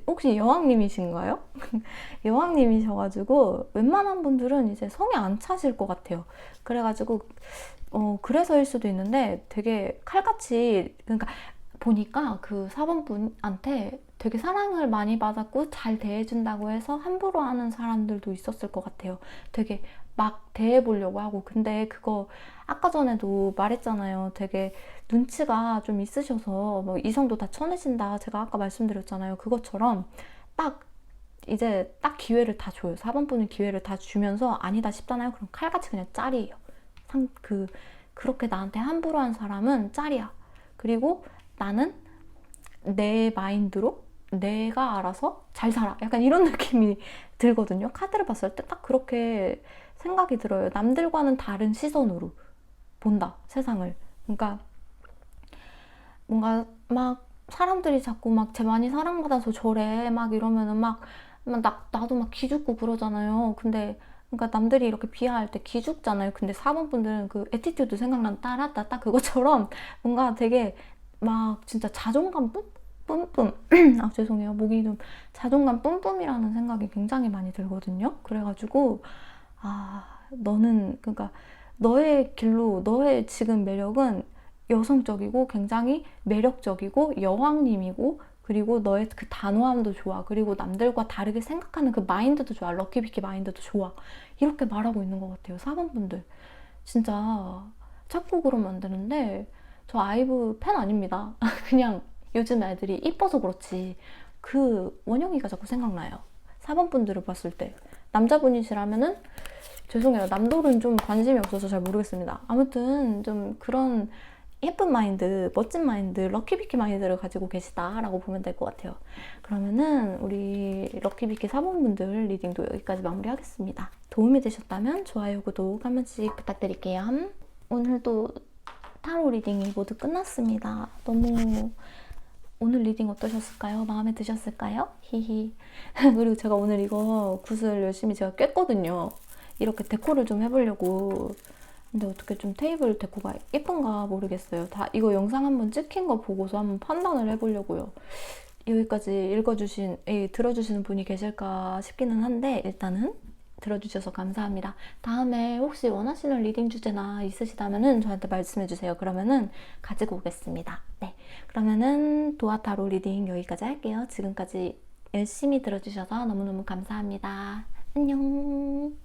혹시 여왕님이신가요? 여왕님이셔가지고 웬만한 분들은 이제 성이 안 차실 것 같아요. 그래가지고 그래서일 수도 있는데 되게 칼같이, 그러니까 보니까 그 4번 분한테 되게 사랑을 많이 받았고 잘 대해준다고 해서 함부로 하는 사람들도 있었을 것 같아요. 되게 막 대해보려고 하고. 근데 그거 아까 전에도 말했잖아요. 되게 눈치가 좀 있으셔서 뭐 이성도 다 쳐내신다. 제가 아까 말씀드렸잖아요. 그것처럼 이제 딱 기회를 다 줘요. 4번 분은 기회를 다 주면서 아니다 싶잖아요. 그럼 칼같이 그냥 짤이에요. 그렇게 나한테 함부로 한 사람은 짤이야. 그리고 나는 내 마인드로 내가 알아서 잘 살아. 약간 이런 느낌이 들거든요. 카드를 봤을 때 딱 그렇게 생각이 들어요. 남들과는 다른 시선으로 본다, 세상을. 그러니까 뭔가 막 사람들이 자꾸 막 쟤 많이 사랑받아서 저래 막 이러면은 나도 막 기죽고 그러잖아요. 근데 그러니까 남들이 이렇게 비하할 때 기죽잖아요. 근데 4번 분들은 그 에티튜드 생각난 따라따따 그것처럼 뭔가 되게 막 진짜 자존감 뿜뿜 아 죄송해요. 목이 좀 자존감 뿜뿜이라는 생각이 굉장히 많이 들거든요. 그래가지고 너는 그러니까 너의 길로 너의 지금 매력은 여성적이고 굉장히 매력적이고 여왕님이고 그리고 너의 그 단호함도 좋아. 그리고 남들과 다르게 생각하는 그 마인드도 좋아. 럭키비키 마인드도 좋아. 이렇게 말하고 있는 것 같아요. 4번 분들. 진짜 자꾸 그러면 안 되는데 저 아이브 팬 아닙니다. 그냥 요즘 애들이 이뻐서 그렇지 그 원영이가 자꾸 생각나요. 4번 분들을 봤을 때. 남자분이시라면은 죄송해요. 남돌은 좀 관심이 없어서 잘 모르겠습니다. 아무튼 좀 그런 예쁜 마인드, 멋진 마인드, 럭키비키 마인드를 가지고 계시다라고 보면 될 것 같아요. 그러면은 우리 럭키비키 4번 분들 리딩도 여기까지 마무리하겠습니다. 도움이 되셨다면 좋아요, 구독 한 번씩 부탁드릴게요. 오늘도 타로 리딩이 모두 끝났습니다. 오늘 리딩 어떠셨을까요? 마음에 드셨을까요? 히히. 그리고 제가 오늘 이거 굿을 열심히 제가 꿰거든요. 이렇게 데코를 좀 해보려고. 근데 어떻게 좀 테이블 데코가 예쁜가 모르겠어요. 이거 영상 한번 찍힌 거 보고서 한번 판단을 해보려고요. 여기까지 들어주시는 분이 계실까 싶기는 한데 일단은 들어주셔서 감사합니다. 다음에 혹시 원하시는 리딩 주제나 있으시다면은 저한테 말씀해주세요. 그러면은 가지고 오겠습니다. 네, 그러면은 도아타로 리딩 여기까지 할게요. 지금까지 열심히 들어주셔서 너무너무 감사합니다. 안녕.